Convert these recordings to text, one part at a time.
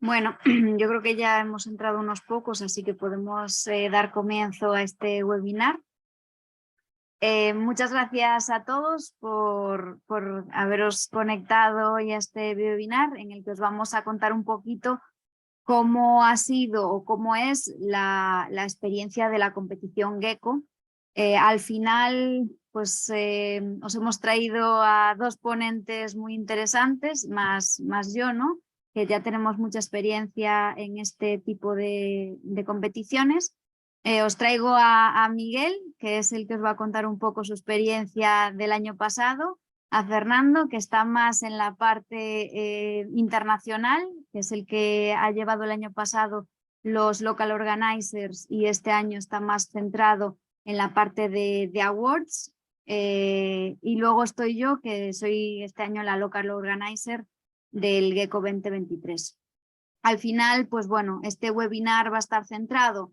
Bueno, yo creo que ya hemos entrado unos pocos, así que podemos dar comienzo a este webinar. Muchas gracias a todos por haberos conectado hoy a este webinar en el que os vamos a contar un poquito cómo ha sido o cómo es la experiencia de la competición Gecko. Al final, pues os hemos traído a dos ponentes muy interesantes, más yo, ¿no? Que ya tenemos mucha experiencia en este tipo de competiciones. Os traigo a Miguel, que es el que os va a contar un poco su experiencia del año pasado, a Fernando, que está más en la parte internacional, que es el que ha llevado el año pasado los local organizers y este año está más centrado en la parte de awards. Y luego estoy yo, que soy este año la local organizer del Gecko 2023. Al final, pues bueno, este webinar va a estar centrado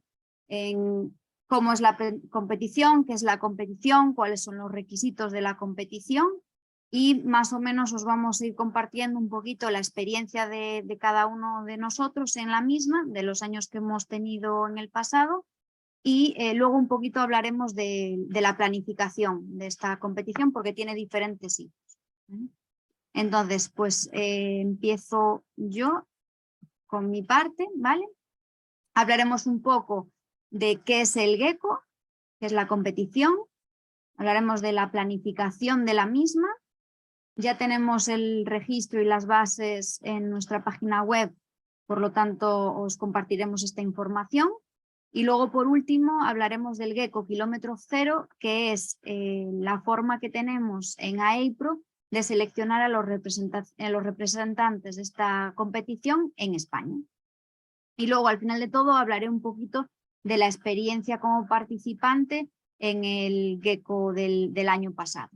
en cómo es la competición, qué es la competición, cuáles son los requisitos de la competición y más o menos os vamos a ir compartiendo un poquito la experiencia de cada uno de nosotros en la misma, de los años que hemos tenido en el pasado y luego un poquito hablaremos de la planificación de esta competición porque tiene diferentes hitos. Entonces, pues empiezo yo con mi parte, ¿vale? Hablaremos un poco de qué es el Gecko, qué es la competición, hablaremos de la planificación de la misma, ya tenemos el registro y las bases en nuestra página web, por lo tanto os compartiremos esta información. Y luego, por último, hablaremos del Gecko kilómetro cero, que es la forma que tenemos en AEIPRO de seleccionar a los representantes de esta competición en España. Y luego, al final de todo, hablaré un poquito de la experiencia como participante en el Gecko del año pasado.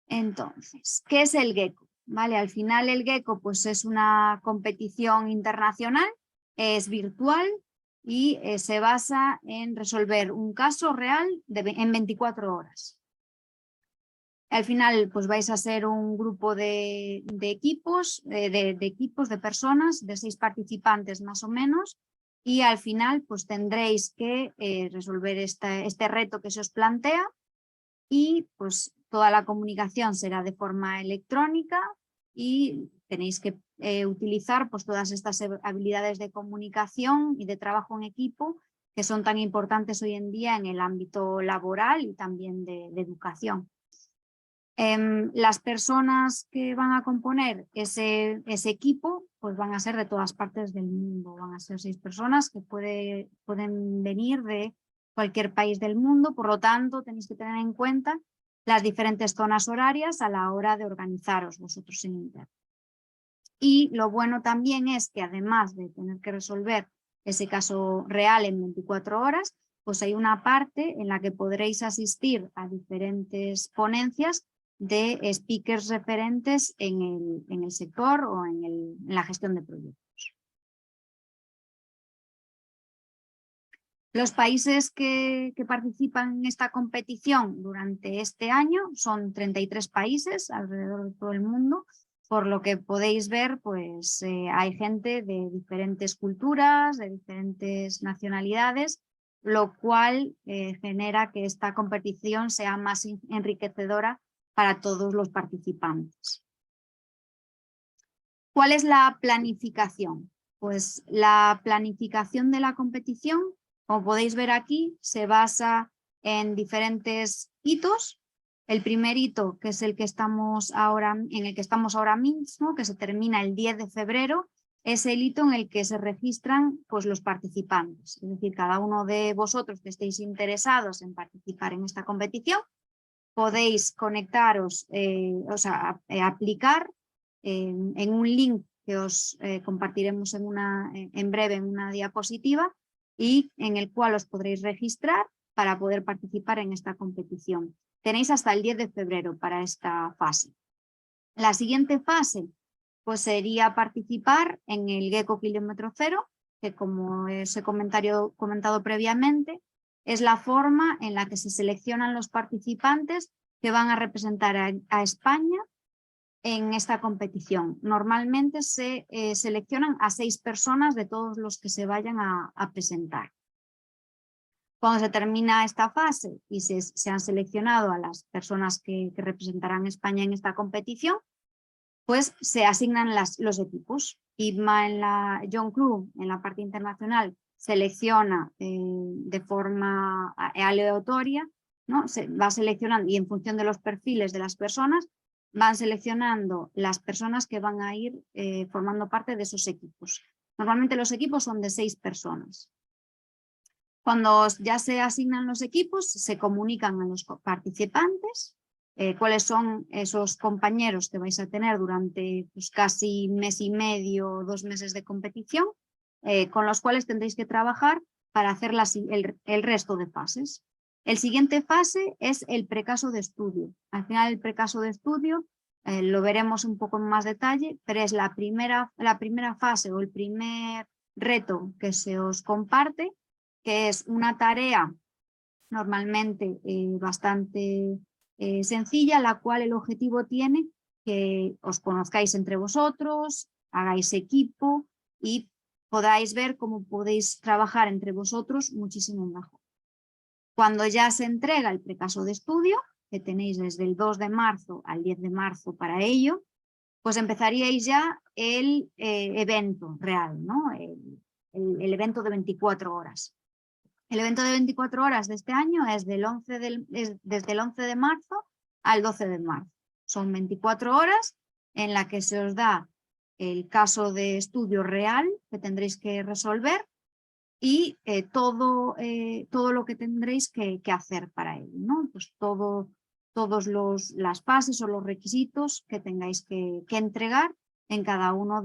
Entonces, ¿qué es el Gecko? ¿Vale? Al final el Gecko pues, es una competición internacional, es virtual y se basa en resolver un caso real en 24 horas. Al final pues vais a ser un grupo de equipos, de personas, de 6 participantes más o menos, y al final pues tendréis que resolver este reto que se os plantea y pues toda la comunicación será de forma electrónica y tenéis que utilizar pues todas estas habilidades de comunicación y de trabajo en equipo que son tan importantes hoy en día en el ámbito laboral y también de educación. Las personas que van a componer ese equipo pues van a ser de todas partes del mundo, van a ser 6 personas que pueden venir de cualquier país del mundo, por lo tanto tenéis que tener en cuenta las diferentes zonas horarias a la hora de organizaros vosotros en internet. Y lo bueno también es que además de tener que resolver ese caso real en 24 horas, pues hay una parte en la que podréis asistir a diferentes ponencias de speakers referentes en el sector o en la gestión de proyectos. Los países que participan en esta competición durante este año son 33 países alrededor de todo el mundo, por lo que podéis ver, pues hay gente de diferentes culturas, de diferentes nacionalidades, lo cual genera que esta competición sea más enriquecedora para todos los participantes. ¿Cuál es la planificación? Pues la planificación de la competición, como podéis ver aquí, se basa en diferentes hitos. El primer hito, que es en el que estamos ahora mismo, que se termina el 10 de febrero, es el hito en el que se registran pues, los participantes. Es decir, cada uno de vosotros que estéis interesados en participar en esta competición, podéis conectaros, aplicar en un link que os compartiremos en breve en una diapositiva y en el cual os podréis registrar para poder participar en esta competición. Tenéis hasta el 10 de febrero para esta fase. La siguiente fase pues, sería participar en el Gecko kilómetro cero, que como os he comentado previamente, es la forma en la que se seleccionan los participantes que van a representar a España en esta competición. Normalmente se seleccionan a 6 personas de todos los que se vayan a presentar. Cuando se termina esta fase y se han seleccionado a las personas que representarán a España en esta competición, pues se asignan los equipos. John Crew, en la parte internacional, selecciona de forma aleatoria, ¿no? Se va seleccionando y en función de los perfiles de las personas, van seleccionando las personas que van a ir formando parte de esos equipos. Normalmente los equipos son de 6 personas. Cuando ya se asignan los equipos, se comunican a los participantes cuáles son esos compañeros que vais a tener durante pues, casi mes y medio, 2 meses de competición, con los cuales tendréis que trabajar para hacer el resto de fases. El siguiente fase es el precaso de estudio. Al final el precaso de estudio lo veremos un poco en más detalle, pero es la primera fase o el primer reto que se os comparte, que es una tarea normalmente bastante sencilla, la cual el objetivo tiene que os conozcáis entre vosotros, hagáis equipo y podáis ver cómo podéis trabajar entre vosotros muchísimo mejor. Cuando ya se entrega el precaso de estudio, que tenéis desde el 2 de marzo al 10 de marzo para ello, pues empezaríais ya el evento real, ¿no? El evento de 24 horas. El evento de 24 horas de este año es desde el 11 de marzo al 12 de marzo. Son 24 horas en las que se os da el caso de estudio real que tendréis que resolver y todo lo que tendréis que hacer para ello, ¿no? Pues todas las fases o los requisitos que tengáis que entregar en cada uno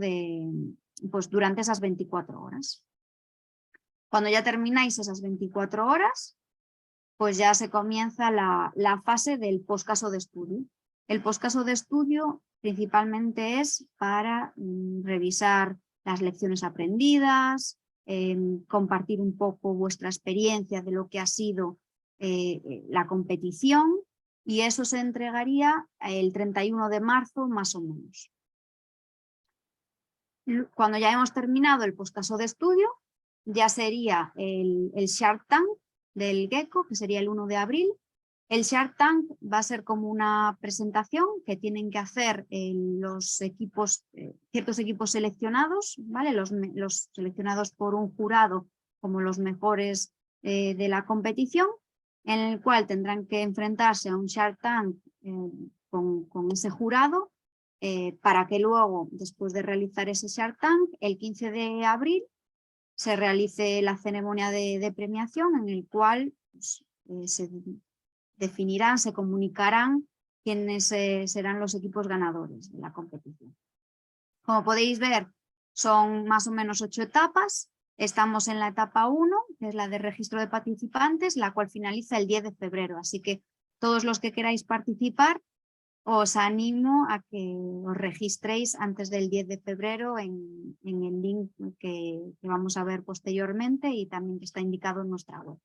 pues durante esas 24 horas. Cuando ya termináis esas 24 horas, pues ya se comienza la fase del poscaso de estudio. El poscaso de estudio principalmente es para revisar las lecciones aprendidas, compartir un poco vuestra experiencia de lo que ha sido la competición, y eso se entregaría el 31 de marzo más o menos. Cuando ya hemos terminado el poscaso de estudio, ya sería el Shark Tank del Gecko, que sería el 1 de abril. El Shark Tank va a ser como una presentación que tienen que hacer los equipos, ciertos equipos seleccionados, ¿vale? Los seleccionados por un jurado como los mejores de la competición, en el cual tendrán que enfrentarse a un Shark Tank con ese jurado para que luego, después de realizar ese Shark Tank, el 15 de abril, se realice la ceremonia de premiación en el cual pues, se definirán, se comunicarán quiénes serán los equipos ganadores de la competición. Como podéis ver, son más o menos 8 etapas. Estamos en la etapa 1, que es la de registro de participantes, la cual finaliza el 10 de febrero. Así que todos los que queráis participar, os animo a que os registréis antes del 10 de febrero en el link que vamos a ver posteriormente y también que está indicado en nuestra web.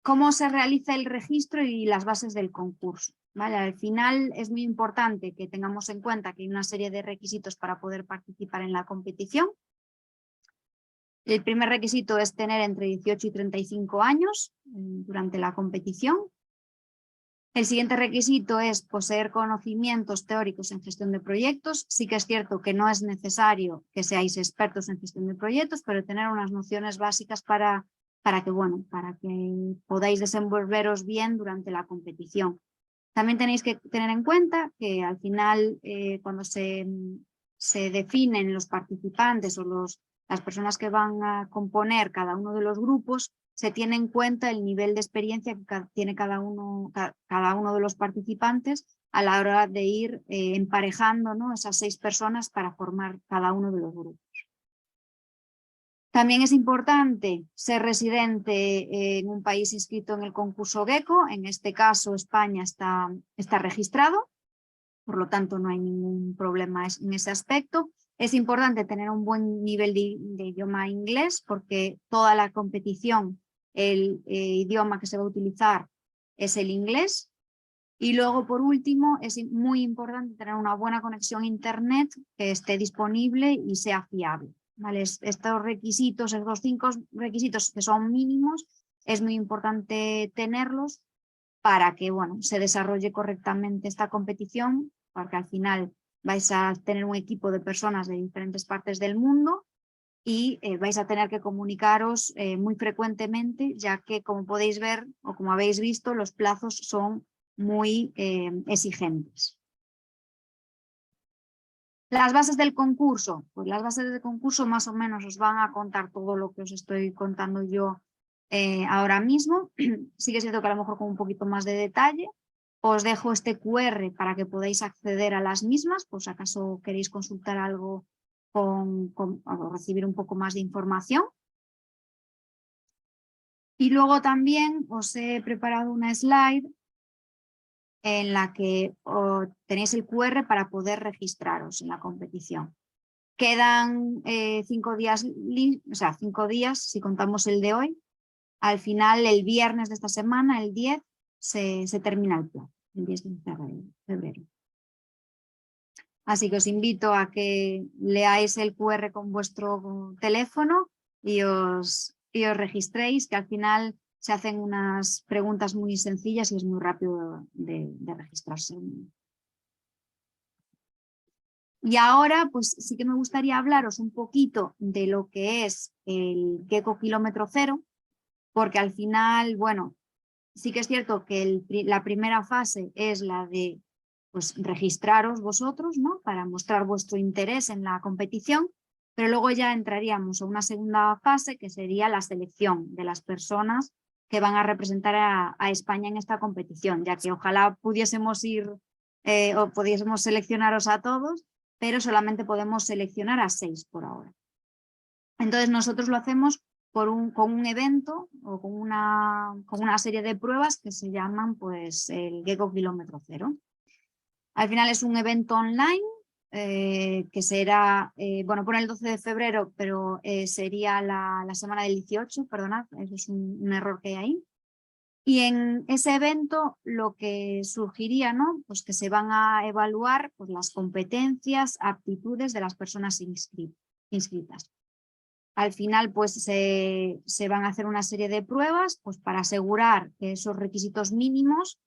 ¿Cómo se realiza el registro y las bases del concurso? ¿Vale? Al final es muy importante que tengamos en cuenta que hay una serie de requisitos para poder participar en la competición. El primer requisito es tener entre 18 y 35 años durante la competición. El siguiente requisito es poseer conocimientos teóricos en gestión de proyectos. Sí que es cierto que no es necesario que seáis expertos en gestión de proyectos, pero tener unas nociones básicas para que podáis desenvolveros bien durante la competición. También tenéis que tener en cuenta que al final, cuando se definen los participantes o las personas que van a componer cada uno de los grupos, se tiene en cuenta el nivel de experiencia que tiene cada uno de los participantes a la hora de ir emparejando, ¿no? Esas 6 personas para formar cada uno de los grupos. También es importante ser residente en un país inscrito en el concurso Gecko. En este caso, España está registrado, por lo tanto no hay ningún problema en ese aspecto. Es importante tener un buen nivel de idioma inglés porque toda la competición, el idioma que se va a utilizar es el inglés. Y luego, por último, es muy importante tener una buena conexión a Internet que esté disponible y sea fiable, ¿vale? Estos requisitos, estos 5 requisitos que son mínimos, es muy importante tenerlos para que, bueno, se desarrolle correctamente esta competición, porque al final vais a tener un equipo de personas de diferentes partes del mundo y vais a tener que comunicaros muy frecuentemente, ya que, como podéis ver o como habéis visto, los plazos son muy exigentes. Las bases del concurso, pues las bases del concurso más o menos os van a contar todo lo que os estoy contando yo ahora mismo. Sí que es cierto que a lo mejor con un poquito más de detalle. Os dejo este QR para que podáis acceder a las mismas, por si acaso queréis consultar algo o recibir un poco más de información. Y luego también os he preparado una slide en la que tenéis el QR para poder registraros en la competición. Quedan 5 días, o sea, 5 días si contamos el de hoy. Al final, el viernes de esta semana, el 10, se termina el plazo, el 10 de febrero. Así que os invito a que leáis el QR con vuestro teléfono y os registréis, que al final se hacen unas preguntas muy sencillas y es muy rápido de registrarse. Y ahora, pues sí que me gustaría hablaros un poquito de lo que es el Gecko Kilómetro Cero, porque al final, bueno, sí que es cierto que la primera fase es la de pues, registraros vosotros, ¿no? Para mostrar vuestro interés en la competición, pero luego ya entraríamos a una segunda fase que sería la selección de las personas que van a representar a España en esta competición, ya que ojalá pudiésemos ir o pudiésemos seleccionaros a todos, pero solamente podemos seleccionar a 6 por ahora. Entonces nosotros lo hacemos con un evento o con una serie de pruebas que se llaman pues, el Gecko Kilómetro Cero. Al final es un evento online que será, bueno, pone el 12 de febrero, pero sería la semana del 18, perdonad, eso es un error que hay ahí. Y en ese evento lo que surgiría, ¿no? Pues que se van a evaluar pues, las competencias, aptitudes de las personas inscritas. Al final pues se van a hacer una serie de pruebas pues, para asegurar que esos requisitos mínimos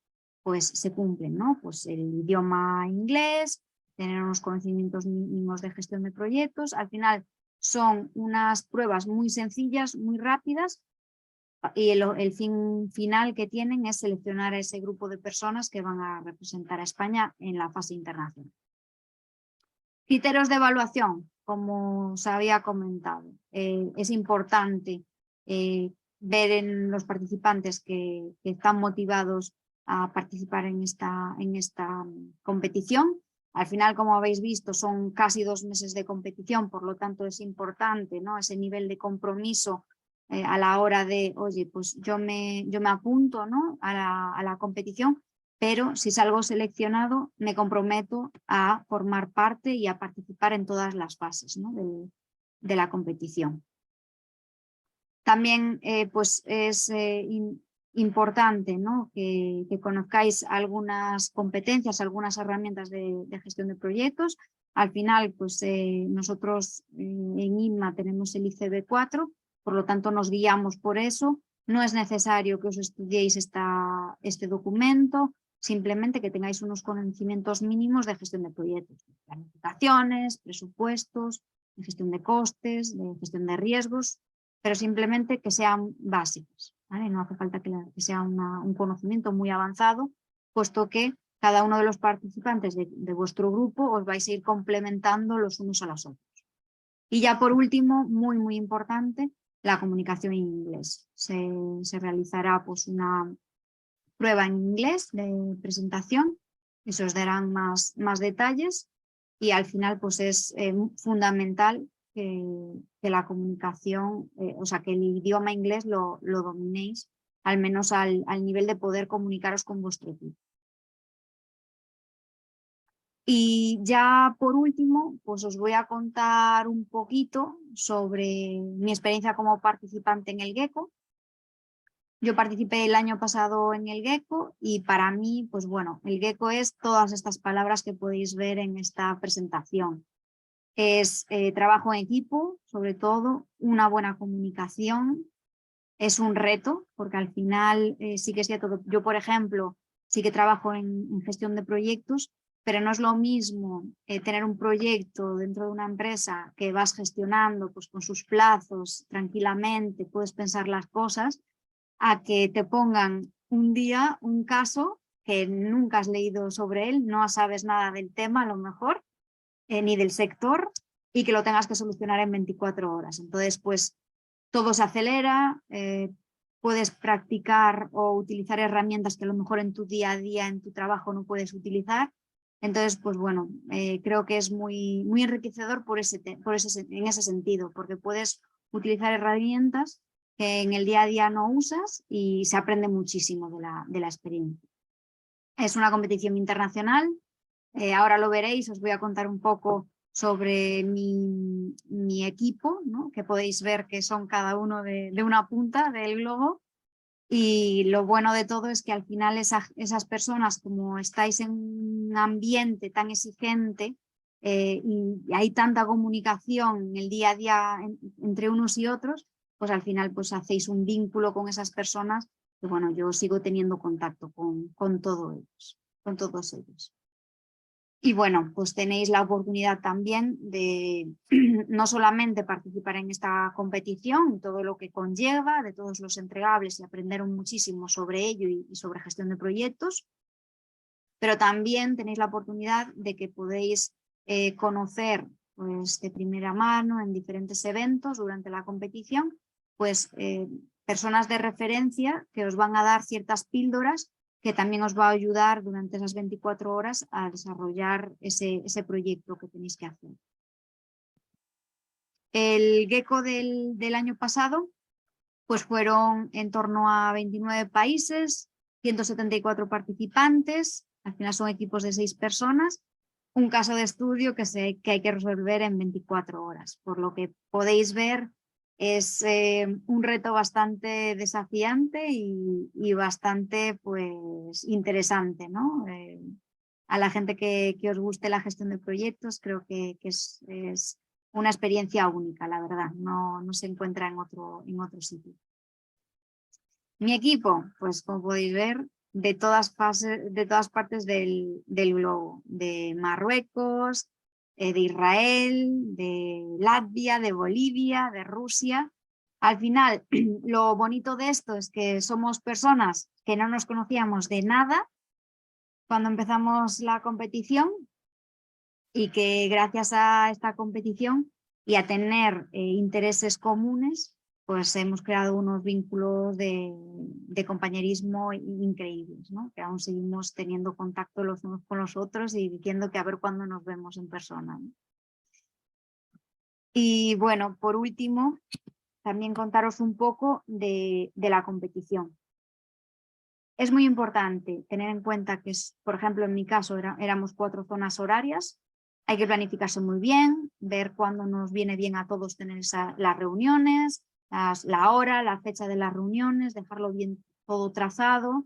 pues, se cumplen, ¿no? Pues el idioma inglés, tener unos conocimientos mínimos de gestión de proyectos. Al final son unas pruebas muy sencillas, muy rápidas, y el fin final que tienen es seleccionar a ese grupo de personas que van a representar a España en la fase internacional. Criterios de evaluación, como os había comentado. Es importante ver en los participantes que están motivados a participar en esta competición. Al final, como habéis visto, son casi 2 meses de competición, por lo tanto es importante, ¿no? Ese nivel de compromiso a la hora de, oye, pues yo me apunto, ¿no? a la competición, pero si salgo seleccionado me comprometo a formar parte y a participar en todas las fases, ¿no? de la competición. También pues es importante, ¿no? que conozcáis algunas competencias, algunas herramientas de gestión de proyectos. Al final, pues nosotros en INMA tenemos el ICB4, por lo tanto nos guiamos por eso. No es necesario que os estudiéis este documento, simplemente que tengáis unos conocimientos mínimos de gestión de proyectos, planificaciones, presupuestos, de gestión de costes, de gestión de riesgos, pero simplemente que sean básicos, ¿vale? No hace falta que sea un conocimiento muy avanzado, puesto que cada uno de los participantes de vuestro grupo os vais a ir complementando los unos a los otros. Y ya por último, muy, muy importante, la comunicación en inglés. Se realizará pues, una prueba en inglés de presentación, eso os darán más detalles y al final pues es fundamental que la comunicación, o sea, que el idioma inglés lo dominéis, al menos al nivel de poder comunicaros con vuestro equipo. Y ya por último, pues os voy a contar un poquito sobre mi experiencia como participante en el Gecko. Yo participé el año pasado en el Gecko y para mí, pues bueno, el Gecko es todas estas palabras que podéis ver en esta presentación. Es trabajo en equipo, sobre todo, una buena comunicación, es un reto, porque al final sí que es cierto, yo por ejemplo, sí que trabajo en gestión de proyectos, pero no es lo mismo tener un proyecto dentro de una empresa que vas gestionando pues, con sus plazos tranquilamente, puedes pensar las cosas, a que te pongan un día un caso que nunca has leído sobre él, no sabes nada del tema a lo mejor, ni del sector, y que lo tengas que solucionar en 24 horas. Entonces, pues todo se acelera, puedes practicar o utilizar herramientas que a lo mejor en tu día a día, en tu trabajo no puedes utilizar. Entonces, pues bueno, creo que es muy enriquecedor en ese sentido, porque puedes utilizar herramientas que en el día a día no usas y se aprende muchísimo de la experiencia. Es una competición internacional, ahora lo veréis, os voy a contar un poco sobre mi equipo, ¿no? Que podéis ver que son cada uno de una punta del globo. Y lo bueno de todo es que al final esas personas, como estáis en un ambiente tan exigente y hay tanta comunicación en el día a día entre unos y otros, pues al final pues hacéis un vínculo con esas personas que bueno, yo sigo teniendo contacto con todos ellos. Y bueno, pues tenéis la oportunidad también de no solamente participar en esta competición, todo lo que conlleva, de todos los entregables y aprender muchísimo sobre ello y sobre gestión de proyectos, pero también tenéis la oportunidad de que podéis conocer pues, de primera mano en diferentes eventos durante la competición, pues personas de referencia que os van a dar ciertas píldoras que también os va a ayudar durante esas 24 horas a desarrollar ese proyecto que tenéis que hacer. El Gecko del año pasado pues fueron en torno a 29 países, 174 participantes, al final son equipos de 6 personas, un caso de estudio que hay que resolver en 24 horas. Por lo que podéis ver, es un reto bastante desafiante y bastante pues, interesante, ¿no? A la gente que os guste la gestión de proyectos, creo que es una experiencia única, la verdad, no se encuentra en otro sitio. Mi equipo, pues como podéis ver, de todas partes del globo, de Marruecos, de Israel, de Latvia, de Bolivia, de Rusia. Al final, lo bonito de esto es que somos personas que no nos conocíamos de nada cuando empezamos la competición y que gracias a esta competición y a tener intereses comunes, pues hemos creado unos vínculos de compañerismo increíbles, ¿no? Que aún seguimos teniendo contacto los unos con los otros y diciendo que a ver cuándo nos vemos en persona, ¿no? Y bueno, por último, también contaros un poco de la competición. Es muy importante tener en cuenta que, por ejemplo, en mi caso éramos 4 zonas horarias. Hay que planificarse muy bien, ver cuándo nos viene bien a todos tener las reuniones, la hora, la fecha de las reuniones, dejarlo bien todo trazado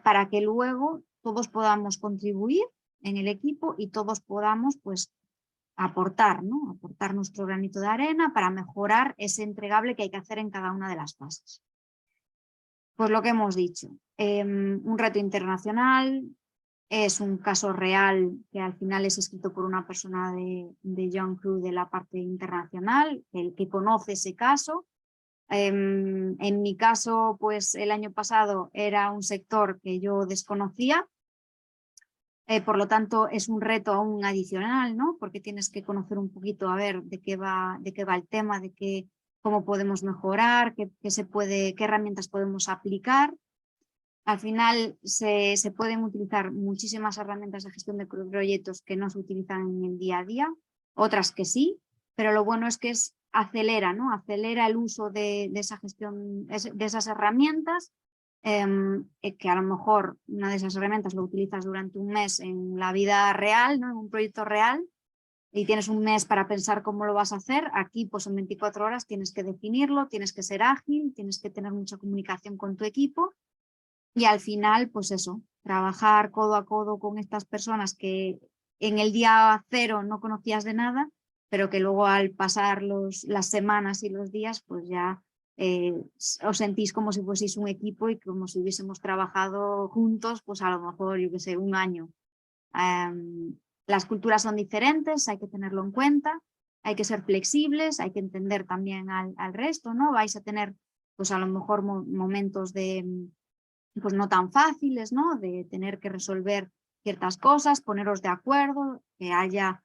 para que luego todos podamos contribuir en el equipo y todos podamos pues, aportar, ¿no? Aportar nuestro granito de arena para mejorar ese entregable que hay que hacer en cada una de las fases. Pues lo que hemos dicho, un reto internacional, es un caso real que al final es escrito por una persona de John Crew de la parte internacional, el que conoce ese caso. En mi caso, pues el año pasado era un sector que yo desconocía, por lo tanto es un reto aún adicional, ¿no? Porque tienes que conocer un poquito a ver de qué va el tema, cómo podemos mejorar, qué herramientas podemos aplicar. Al final se pueden utilizar muchísimas herramientas de gestión de proyectos que no se utilizan en el día a día, otras que sí, pero lo bueno es que acelera, ¿no? Acelera el uso de esa gestión, de esas herramientas, que a lo mejor una de esas herramientas lo utilizas durante un mes en la vida real, ¿no? En un proyecto real, y tienes un mes para pensar cómo lo vas a hacer. Aquí, pues en 24 horas tienes que definirlo, tienes que ser ágil, tienes que tener mucha comunicación con tu equipo y al final, pues eso, trabajar codo a codo con estas personas que en el día cero no conocías de nada, pero que luego al pasar las semanas y los días, pues ya os sentís como si fueseis un equipo y como si hubiésemos trabajado juntos, pues a lo mejor, yo qué sé, un año. Las culturas son diferentes, hay que tenerlo en cuenta, hay que ser flexibles, hay que entender también al resto, ¿no? Vais a tener, pues a lo mejor momentos de, pues no tan fáciles, ¿no? De tener que resolver ciertas cosas, poneros de acuerdo, que haya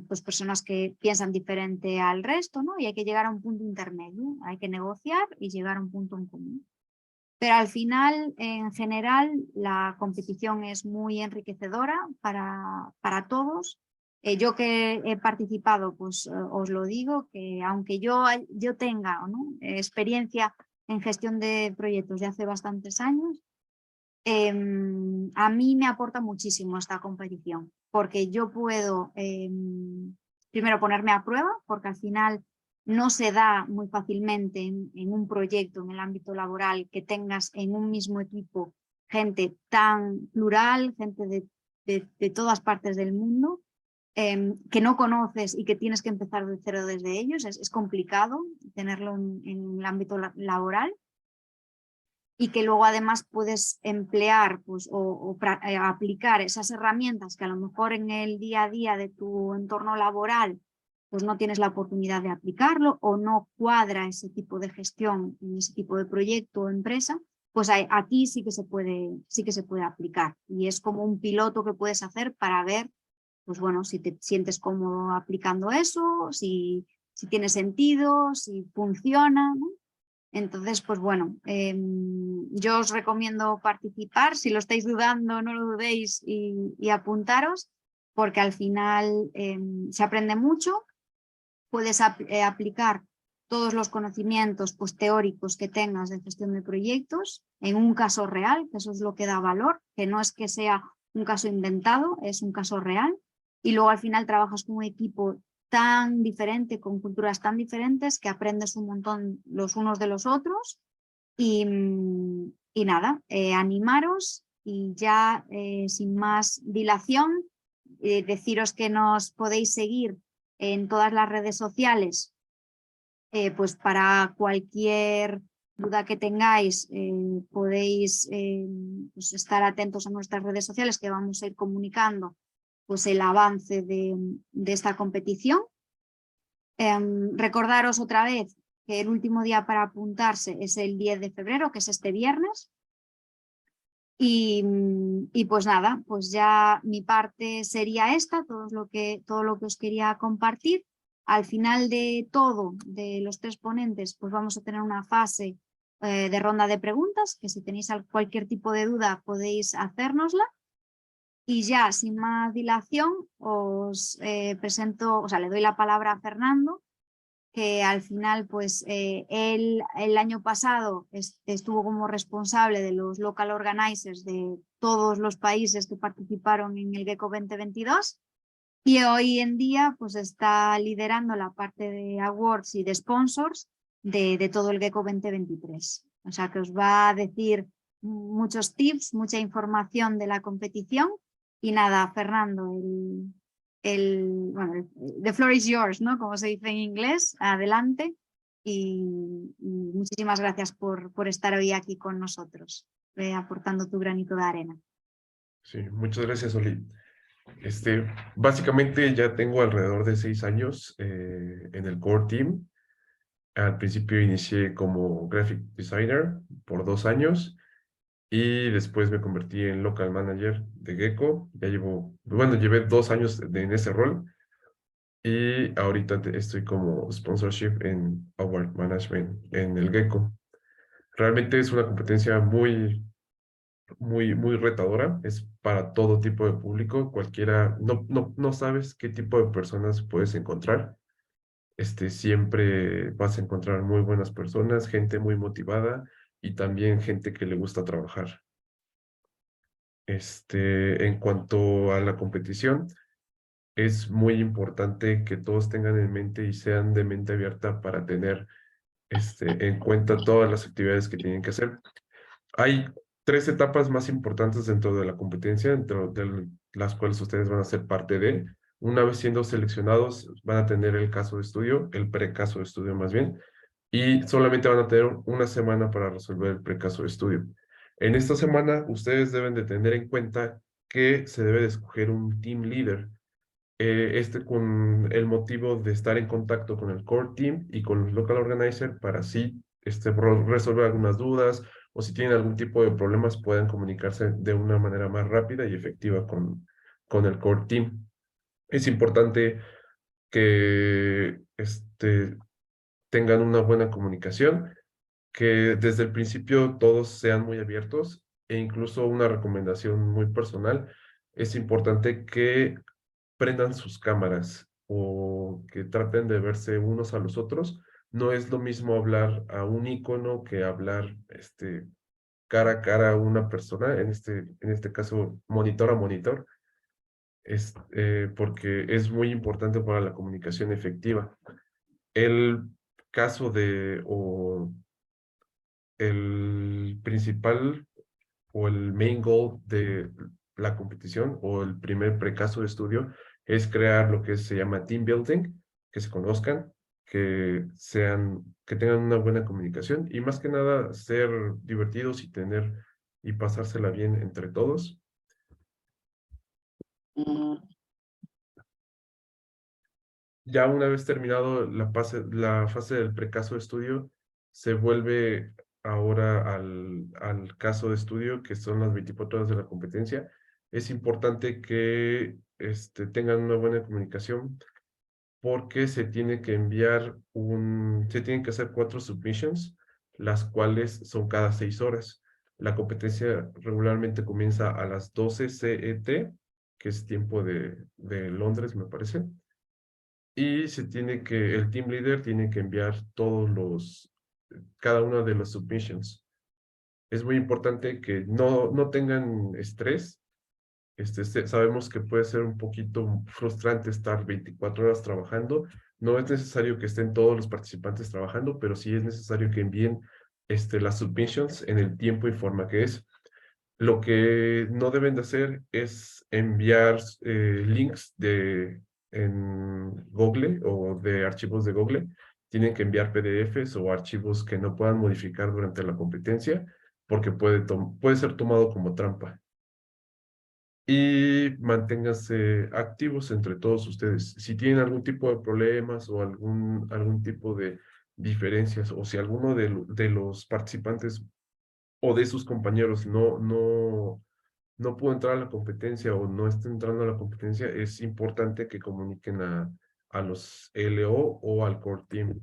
pues personas que piensan diferente al resto, ¿no? Y hay que llegar a un punto intermedio, hay que negociar y llegar a un punto en común. Pero al final, en general, la competición es muy enriquecedora para todos. Yo que he participado, pues os lo digo, que aunque yo tenga, ¿no?, experiencia en gestión de proyectos de hace bastantes años, a mí me aporta muchísimo esta competición, porque yo puedo primero ponerme a prueba, porque al final no se da muy fácilmente en un proyecto, en el ámbito laboral, que tengas en un mismo equipo gente tan plural, gente de todas partes del mundo, que no conoces y que tienes que empezar de cero desde ellos. Es complicado tenerlo en el ámbito laboral. Y que luego además puedes emplear pues, o aplicar esas herramientas que a lo mejor en el día a día de tu entorno laboral pues no tienes la oportunidad de aplicarlo o no cuadra ese tipo de gestión en ese tipo de proyecto o empresa, pues aquí sí que se puede aplicar. Y es como un piloto que puedes hacer para ver, pues bueno, si te sientes cómodo aplicando eso, si tiene sentido, si funciona, ¿no? Entonces, pues bueno, yo os recomiendo participar. Si lo estáis dudando, no lo dudéis y apuntaros, porque al final se aprende mucho. Puedes aplicar todos los conocimientos pues, teóricos que tengas de gestión de proyectos en un caso real, que eso es lo que da valor, que no es que sea un caso inventado, es un caso real. Y luego al final trabajas con un equipo tan diferente, con culturas tan diferentes, que aprendes un montón los unos de los otros. Y nada, animaros y ya sin más dilación, deciros que nos podéis seguir en todas las redes sociales, pues para cualquier duda que tengáis podéis pues estar atentos a nuestras redes sociales, que vamos a ir comunicando pues el avance de esta competición. Recordaros otra vez que el último día para apuntarse es el 10 de febrero, que es este viernes. Y pues nada, pues ya mi parte sería esta, todo lo que os quería compartir. Al final de todo, de los 3 ponentes, pues vamos a tener una fase de ronda de preguntas, que si tenéis cualquier tipo de duda podéis hacérnosla. Y ya, sin más dilación, os presento, o sea, le doy la palabra a Fernando, que al final, pues él el año pasado estuvo como responsable de los local organizers de todos los países que participaron en el GECO 2022 y hoy en día pues está liderando la parte de awards y de sponsors de todo el GECO 2023. O sea que os va a decir muchos tips, mucha información de la competición y nada, Fernando, bueno, the floor is yours, ¿no? Como se dice en inglés, adelante y muchísimas gracias por estar hoy aquí con nosotros, aportando tu granito de arena. Sí, muchas gracias, Oli. Básicamente ya tengo alrededor de 6 años en el core team. Al principio inicié como graphic designer por 2 años y después me convertí en local manager de Gecko. Ya llevé 2 años en ese rol y ahorita estoy como sponsorship en award management en el Gecko. Realmente es una competencia muy retadora, es para todo tipo de público, cualquiera, no sabes qué tipo de personas puedes encontrar. Siempre vas a encontrar muy buenas personas, gente muy motivada y también gente que le gusta trabajar. En cuanto a la competición, es muy importante que todos tengan en mente y sean de mente abierta para tener en cuenta todas las actividades que tienen que hacer. Hay tres etapas más importantes dentro de la competencia, dentro de las cuales ustedes van a ser parte de. Una vez siendo seleccionados, van a tener el caso de estudio, el precaso de estudio más bien, y solamente van a tener una semana para resolver el precaso de estudio. En esta semana, ustedes deben de tener en cuenta que se debe de escoger un team leader, con el motivo de estar en contacto con el core team y con los local organizer para así resolver algunas dudas o si tienen algún tipo de problemas puedan comunicarse de una manera más rápida y efectiva con el core team. Es importante que tengan una buena comunicación, que desde el principio todos sean muy abiertos e incluso una recomendación muy personal, es importante que prendan sus cámaras o que traten de verse unos a los otros. No es lo mismo hablar a un icono que hablar cara a cara a una persona, en este caso monitor a monitor, porque es muy importante para la comunicación efectiva. El caso o el principal o el main goal de la competición o el primer precaso de estudio es crear lo que se llama team building, que se conozcan, que tengan una buena comunicación y más que nada ser divertidos y pasársela bien entre todos. Ya una vez terminado la fase del precaso de estudio, se vuelve ahora al caso de estudio, que son las 24 horas de la competencia. Es importante que tengan una buena comunicación porque se tienen que hacer 4 submissions, las cuales son cada 6 horas. La competencia regularmente comienza a las 12 CET, que es tiempo de Londres, me parece y el team leader tiene que enviar cada una de los submissions. Es muy importante que no tengan estrés. Sabemos que puede ser un poquito frustrante estar 24 horas trabajando. No es necesario que estén todos los participantes trabajando, pero sí es necesario que envíen las submissions en el tiempo y forma que es. Lo que no deben de hacer es enviar links en Google o de archivos de Google. Tienen que enviar PDFs o archivos que no puedan modificar durante la competencia porque puede ser tomado como trampa. Y manténganse activos entre todos ustedes. Si tienen algún tipo de problemas o algún tipo de diferencias o si alguno de los participantes o de sus compañeros no pudo entrar a la competencia o no está entrando a la competencia, es importante que comuniquen a los LO o al core team.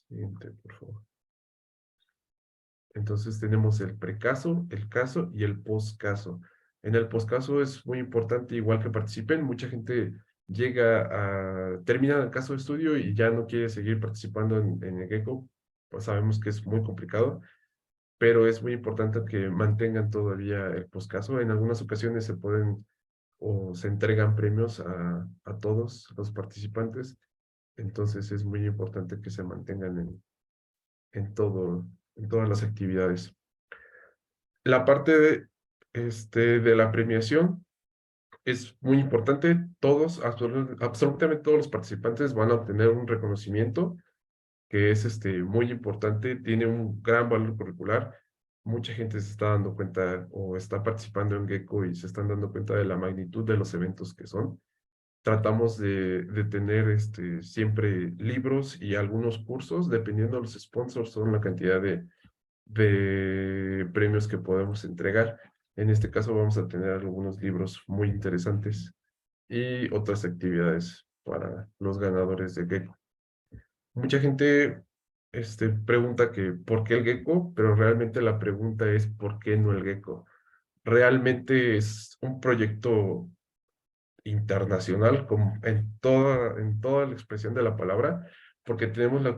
Siguiente, por favor. Entonces tenemos el precaso, el caso y el poscaso. En el poscaso es muy importante igual que participen. Mucha gente termina el caso de estudio y ya no quiere seguir participando en el GECO. Pues sabemos que es muy complicado, pero es muy importante que mantengan todavía el poscaso. En algunas ocasiones se pueden o se entregan premios a todos los participantes. Entonces es muy importante que se mantengan en todas las actividades. La parte de la premiación es muy importante. Absolutamente todos los participantes van a obtener un reconocimiento que es muy importante, tiene un gran valor curricular. Mucha gente se está dando cuenta o está participando en GECO y se están dando cuenta de la magnitud de los eventos que son. Tratamos de tener siempre libros y algunos cursos, dependiendo de los sponsors, son la cantidad de premios que podemos entregar. En este caso vamos a tener algunos libros muy interesantes y otras actividades para los ganadores de GECO. Mucha gente pregunta que ¿por qué el GECO? Pero realmente la pregunta es ¿por qué no el GECO? Realmente es un proyecto internacional como en toda la expresión de la palabra, porque tenemos la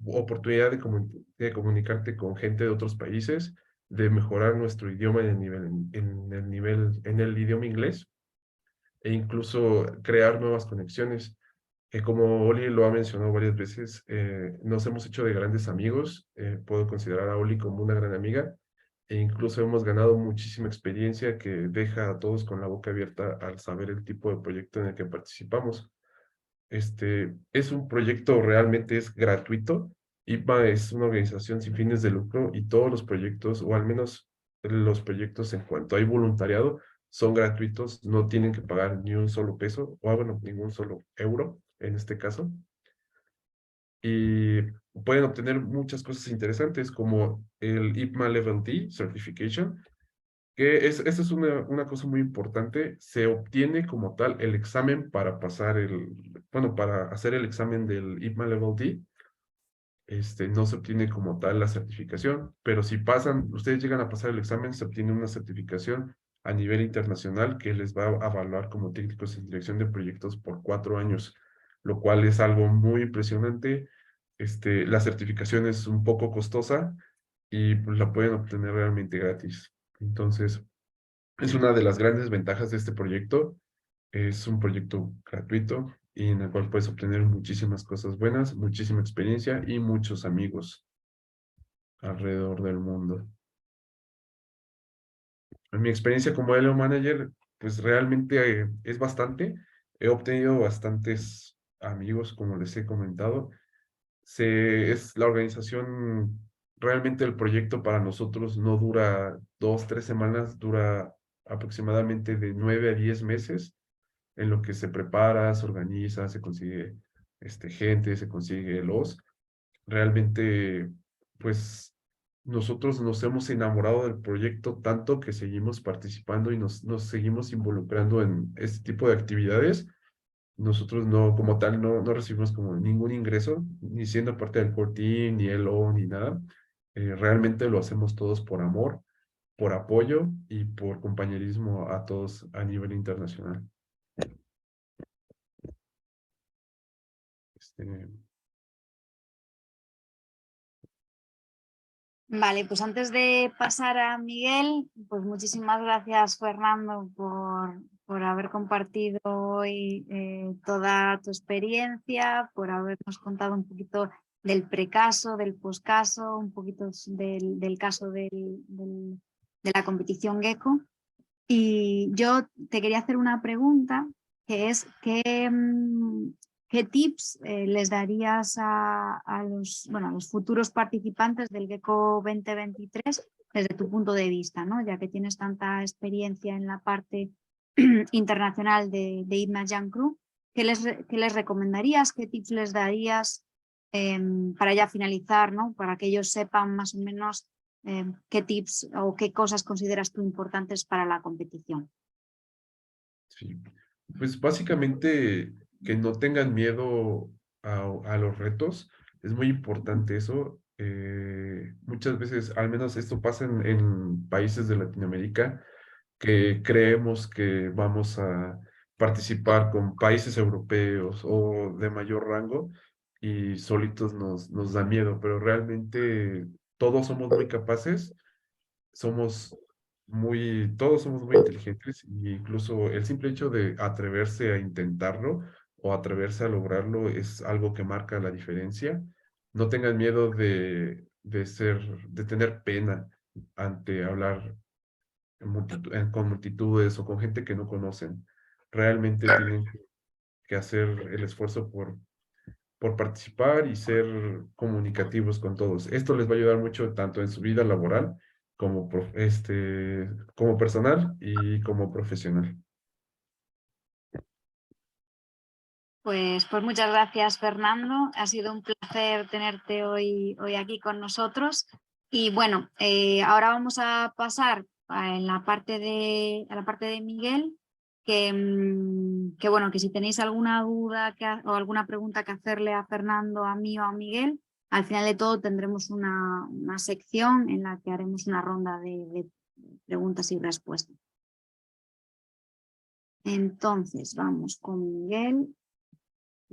oportunidad de comunicarte con gente de otros países, de mejorar nuestro idioma en el idioma inglés e incluso crear nuevas conexiones. Como Oli lo ha mencionado varias veces, nos hemos hecho de grandes amigos. Puedo considerar a Oli como una gran amiga e incluso hemos ganado muchísima experiencia que deja a todos con la boca abierta al saber el tipo de proyecto en el que participamos. Es un proyecto realmente es gratuito. IPMA es una organización sin fines de lucro y todos los proyectos, o al menos los proyectos en cuanto hay voluntariado, son gratuitos, no tienen que pagar ni un solo peso, o bueno, ningún solo euro en este caso. Y pueden obtener muchas cosas interesantes como el IPMA Level D Certification, esa es una cosa muy importante. Se obtiene como tal el examen para pasar bueno, para hacer el examen del IPMA Level D. No se obtiene como tal la certificación, pero si ustedes llegan a pasar el examen, se obtiene una certificación a nivel internacional que les va a evaluar como técnicos en dirección de proyectos por 4 años, lo cual es algo muy impresionante. La certificación es un poco costosa y pues, la pueden obtener realmente gratis. Entonces, es una de las grandes ventajas de este proyecto. Es un proyecto gratuito y en el cual puedes obtener muchísimas cosas buenas, muchísima experiencia y muchos amigos alrededor del mundo. En mi experiencia como LO Manager, pues realmente es bastante. He obtenido bastantes amigos, como les he comentado. Es la organización, realmente el proyecto para nosotros no dura 2, 3 semanas, dura aproximadamente de 9 a 10 meses en lo que se prepara, se organiza, se consigue gente, se consigue realmente, pues nosotros nos hemos enamorado del proyecto tanto que seguimos participando y nos seguimos involucrando en este tipo de actividades. Nosotros no, como tal, no recibimos como ningún ingreso, ni siendo parte del core team, ni LO, ni nada. Realmente lo hacemos todos por amor, por apoyo y por compañerismo a todos a nivel internacional. Este, Vale, pues antes de pasar a Miguel, pues muchísimas gracias, Fernando, por haber compartido hoy toda tu experiencia, por habernos contado un poquito del precaso, del poscaso, un poquito del caso de la competición Gecko. Y yo te quería hacer una pregunta, que es ¿qué tips les darías a los futuros participantes del Gecko 2023 desde tu punto de vista, ¿no? Ya que tienes tanta experiencia en la parte internacional de ITMA Young Crew, ¿qué les recomendarías? ¿Qué tips les darías para ya finalizar, ¿no? Para que ellos sepan más o menos qué tips o qué cosas consideras tú importantes para la competición? Sí, pues básicamente que no tengan miedo a los retos, es muy importante eso. Muchas veces, al menos esto pasa en países de Latinoamérica, que creemos que vamos a participar con países europeos o de mayor rango y solitos nos da miedo, pero realmente todos somos muy capaces, todos somos muy inteligentes e incluso el simple hecho de atreverse a intentarlo o atreverse a lograrlo es algo que marca la diferencia. No tengan miedo de tener pena ante hablar con multitudes o con gente que no conocen. Realmente tienen que hacer el esfuerzo por participar y ser comunicativos con todos. Esto les va a ayudar mucho tanto en su vida laboral como personal y como profesional. Pues muchas gracias, Fernando. Ha sido un placer tenerte hoy aquí con nosotros. Y bueno, ahora vamos a pasar a la parte de Miguel, que bueno, que si tenéis alguna duda o alguna pregunta que hacerle a Fernando, a mí o a Miguel, al final de todo tendremos una sección en la que haremos una ronda de preguntas y respuestas. Entonces, vamos con Miguel.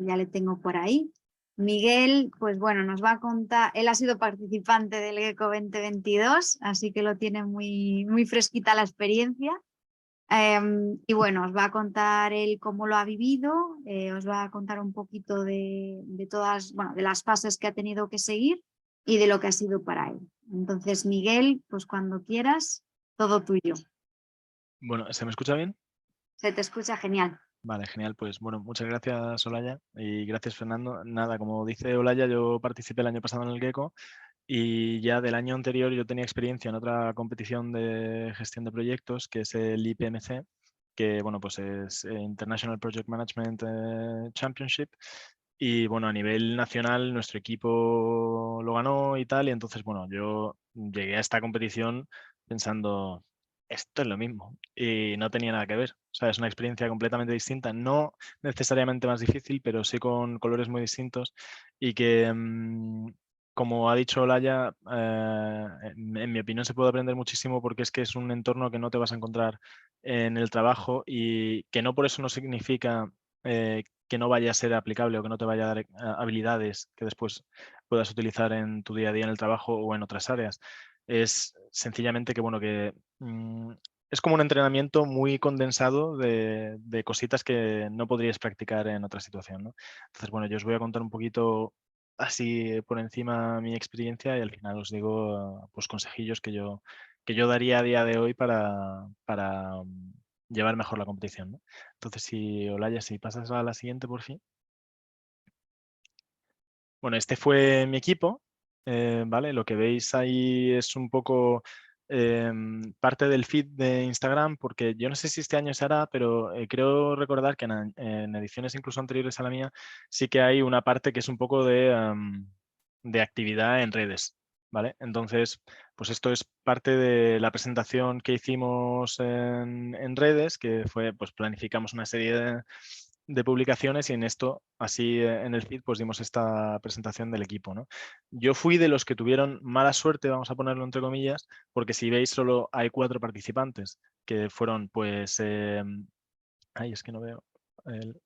Ya le tengo por ahí. Miguel, pues bueno, nos va a contar, él ha sido participante del GECO 2022, así que lo tiene muy, muy fresquita la experiencia. Y bueno, os va a contar él cómo lo ha vivido, os va a contar un poquito de todas, bueno, de las fases que ha tenido que seguir y de lo que ha sido para él. Entonces, Miguel, pues cuando quieras, todo tuyo. Bueno, ¿se me escucha bien? Se te escucha genial. Vale, genial. Pues bueno, muchas gracias, Olaya, y gracias, Fernando. Nada, como dice Olaya, yo participé el año pasado en el GECO y ya del año anterior yo tenía experiencia en otra competición de gestión de proyectos, que es el IPMC, que bueno, pues es International Project Management Championship. Y bueno, a nivel nacional nuestro equipo lo ganó y tal, y entonces bueno, yo llegué a esta competición pensando, esto es lo mismo, y no tenía nada que ver. O sea, es una experiencia completamente distinta, no necesariamente más difícil, pero sí con colores muy distintos y que, como ha dicho Olaya, en mi opinión se puede aprender muchísimo porque es que es un entorno que no te vas a encontrar en el trabajo y que no por eso no significa que no vaya a ser aplicable o que no te vaya a dar habilidades que después puedas utilizar en tu día a día en el trabajo o en otras áreas. Es sencillamente que, bueno, que es como un entrenamiento muy condensado de cositas que no podrías practicar en otra situación, ¿no? Entonces, bueno, yo os voy a contar un poquito así por encima mi experiencia y al final os digo pues consejillos que yo daría a día de hoy para llevar mejor la competición, ¿no? Entonces, si Olaya, si pasas a la siguiente, por fin. Bueno, este fue mi equipo, ¿vale? Lo que veis ahí es un poco parte del feed de Instagram, porque yo no sé si este año se hará, pero creo recordar que en ediciones incluso anteriores a la mía sí que hay una parte que es un poco de actividad en redes, ¿vale? Entonces, pues esto es parte de la presentación que hicimos en redes, que fue, pues planificamos una serie de publicaciones y en esto, así en el feed, pues dimos esta presentación del equipo, ¿no? Yo fui de los que tuvieron mala suerte, vamos a ponerlo entre comillas, porque si veis solo hay 4 participantes, que fueron pues, ay, es que no veo,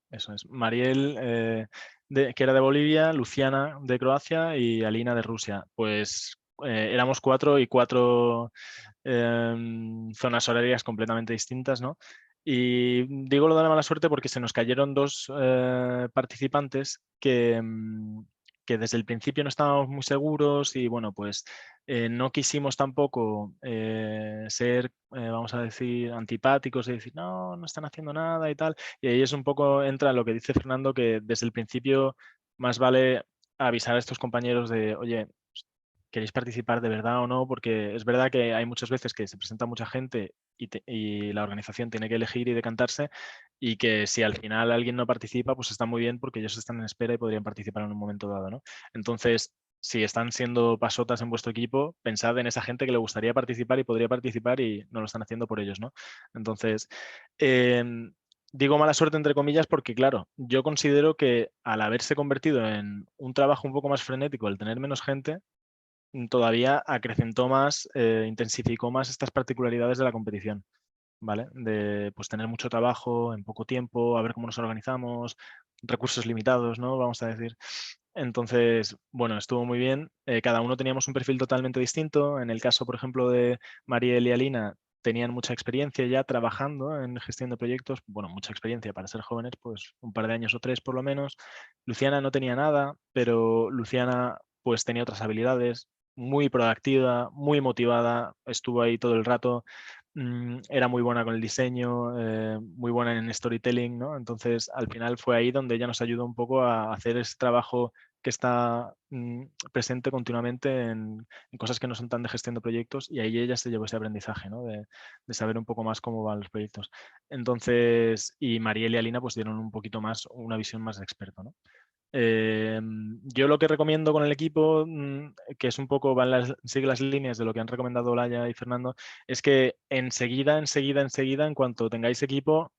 eso es, Mariel, que era de Bolivia, Luciana de Croacia y Alina de Rusia. Pues éramos 4 y 4 zonas horarias completamente distintas, ¿no? Y digo lo de la mala suerte porque se nos cayeron 2 participantes que desde el principio no estábamos muy seguros y bueno, pues no quisimos tampoco ser, vamos a decir, antipáticos y decir, no, no están haciendo nada y tal. Y ahí es un poco, entra lo que dice Fernando, que desde el principio más vale avisar a estos compañeros de, oye, queréis participar de verdad o no, porque es verdad que hay muchas veces que se presenta mucha gente y la organización tiene que elegir y decantarse y que si al final alguien no participa, pues está muy bien porque ellos están en espera y podrían participar en un momento dado, ¿no? Entonces, si están siendo pasotas en vuestro equipo, pensad en esa gente que le gustaría participar y podría participar y no lo están haciendo por ellos, ¿no? Entonces, digo mala suerte entre comillas porque, claro, yo considero que al haberse convertido en un trabajo un poco más frenético, el tener menos gente, todavía acrecentó más, intensificó más estas particularidades de la competición, ¿vale? De pues tener mucho trabajo en poco tiempo, a ver cómo nos organizamos, recursos limitados, ¿no? Vamos a decir. Entonces, bueno, estuvo muy bien. Cada uno teníamos un perfil totalmente distinto. En el caso, por ejemplo, de Mariel y Alina, tenían mucha experiencia ya trabajando en gestión de proyectos. Bueno, mucha experiencia para ser jóvenes, pues un par de años o 3 por lo menos. Luciana no tenía nada, pero Luciana pues tenía otras habilidades, muy proactiva, muy motivada, estuvo ahí todo el rato, era muy buena con el diseño, muy buena en storytelling, ¿no? Entonces, al final fue ahí donde ella nos ayudó un poco a hacer ese trabajo que está presente continuamente en cosas que no son tan de gestión de proyectos y ahí ella se llevó ese aprendizaje, ¿no? De saber un poco más cómo van los proyectos. Entonces, y Mariel y Alina pues dieron un poquito más, una visión más de experto, ¿no? Yo lo que recomiendo con el equipo, que es un poco, sigue las líneas de lo que han recomendado Olaya y Fernando, es que enseguida, en cuanto tengáis equipo,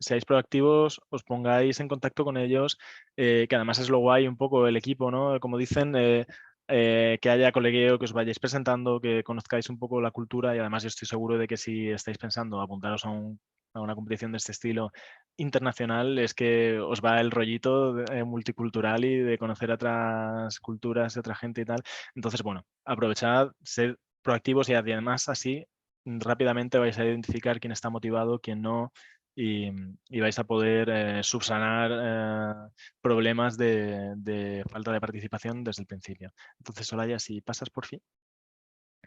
seáis proactivos, os pongáis en contacto con ellos, que además es lo guay un poco el equipo, ¿no? Como dicen, que haya colegueo, que os vayáis presentando, que conozcáis un poco la cultura y además yo estoy seguro de que si estáis pensando apuntaros a un a una competición de este estilo internacional, es que os va el rollito multicultural y de conocer a otras culturas, a otra gente y tal. Entonces, bueno, aprovechad, ser proactivos y además así rápidamente vais a identificar quién está motivado, quién no, y vais a poder subsanar problemas de falta de participación desde el principio. Entonces, Soraya, si pasas por fin.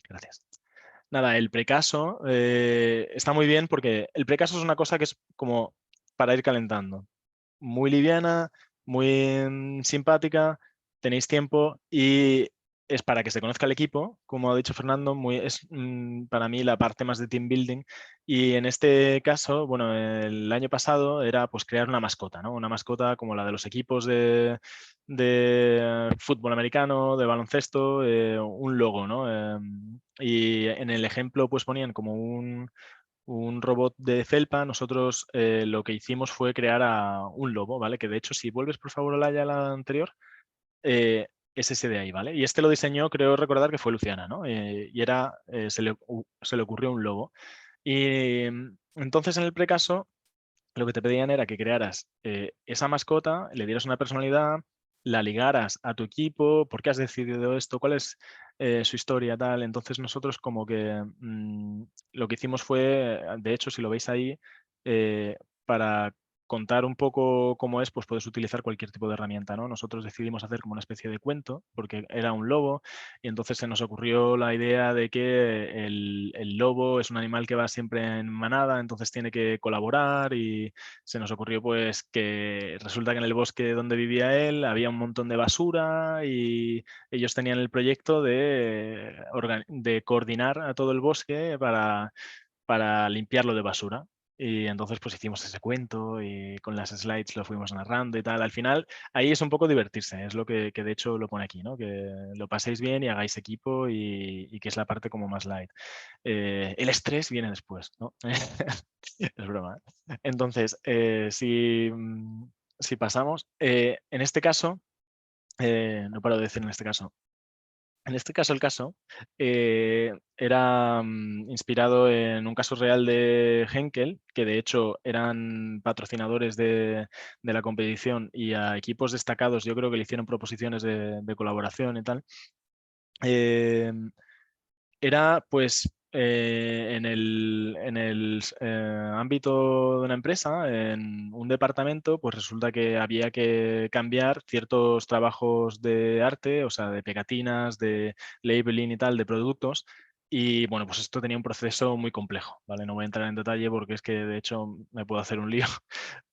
Gracias. Nada, el precaso está muy bien porque el precaso es una cosa que es como para ir calentando. Muy liviana, muy simpática, tenéis tiempo y es para que se conozca el equipo, como ha dicho Fernando, es para mí la parte más de team building. Y en este caso, bueno, el año pasado era pues crear una mascota, ¿no? Una mascota como la de los equipos de fútbol americano, de baloncesto, un logo, ¿no? Y en el ejemplo pues ponían como un robot de felpa. Nosotros lo que hicimos fue crear a un lobo, ¿vale? Que de hecho, si vuelves por favor a la anterior, es ese de ahí, ¿vale? Y este lo diseñó, creo recordar que fue Luciana, ¿no? Y era, se le ocurrió un lobo. Y entonces en el precaso lo que te pedían era que crearas esa mascota, le dieras una personalidad, la ligaras a tu equipo, por qué has decidido esto, cuál es su historia, tal. Entonces nosotros como que lo que hicimos fue, de hecho, si lo veis ahí, para contar un poco cómo es, pues puedes utilizar cualquier tipo de herramienta, ¿no? Nosotros decidimos hacer como una especie de cuento, porque era un lobo, y entonces se nos ocurrió la idea de que el lobo es un animal que va siempre en manada, entonces tiene que colaborar, y se nos ocurrió pues que resulta que en el bosque donde vivía él había un montón de basura y ellos tenían el proyecto de coordinar a todo el bosque para limpiarlo de basura. Y entonces pues hicimos ese cuento y con las slides lo fuimos narrando y tal. Al final ahí es un poco divertirse, es lo que de hecho lo pone aquí, ¿no? Que lo paséis bien y hagáis equipo y que es la parte como más light. El estrés viene después, ¿no? Es broma. Entonces, si pasamos, en este caso, no paro de decir en este caso, en este caso, el caso era inspirado en un caso real de Henkel, que de hecho eran patrocinadores de la competición, y a equipos destacados yo creo que le hicieron proposiciones de colaboración y tal. Era pues en el ámbito de una empresa, en un departamento, pues resulta que había que cambiar ciertos trabajos de arte, o sea, de pegatinas, de labeling y tal, de productos. Y bueno, pues esto tenía un proceso muy complejo, ¿vale? No voy a entrar en detalle porque es que de hecho me puedo hacer un lío,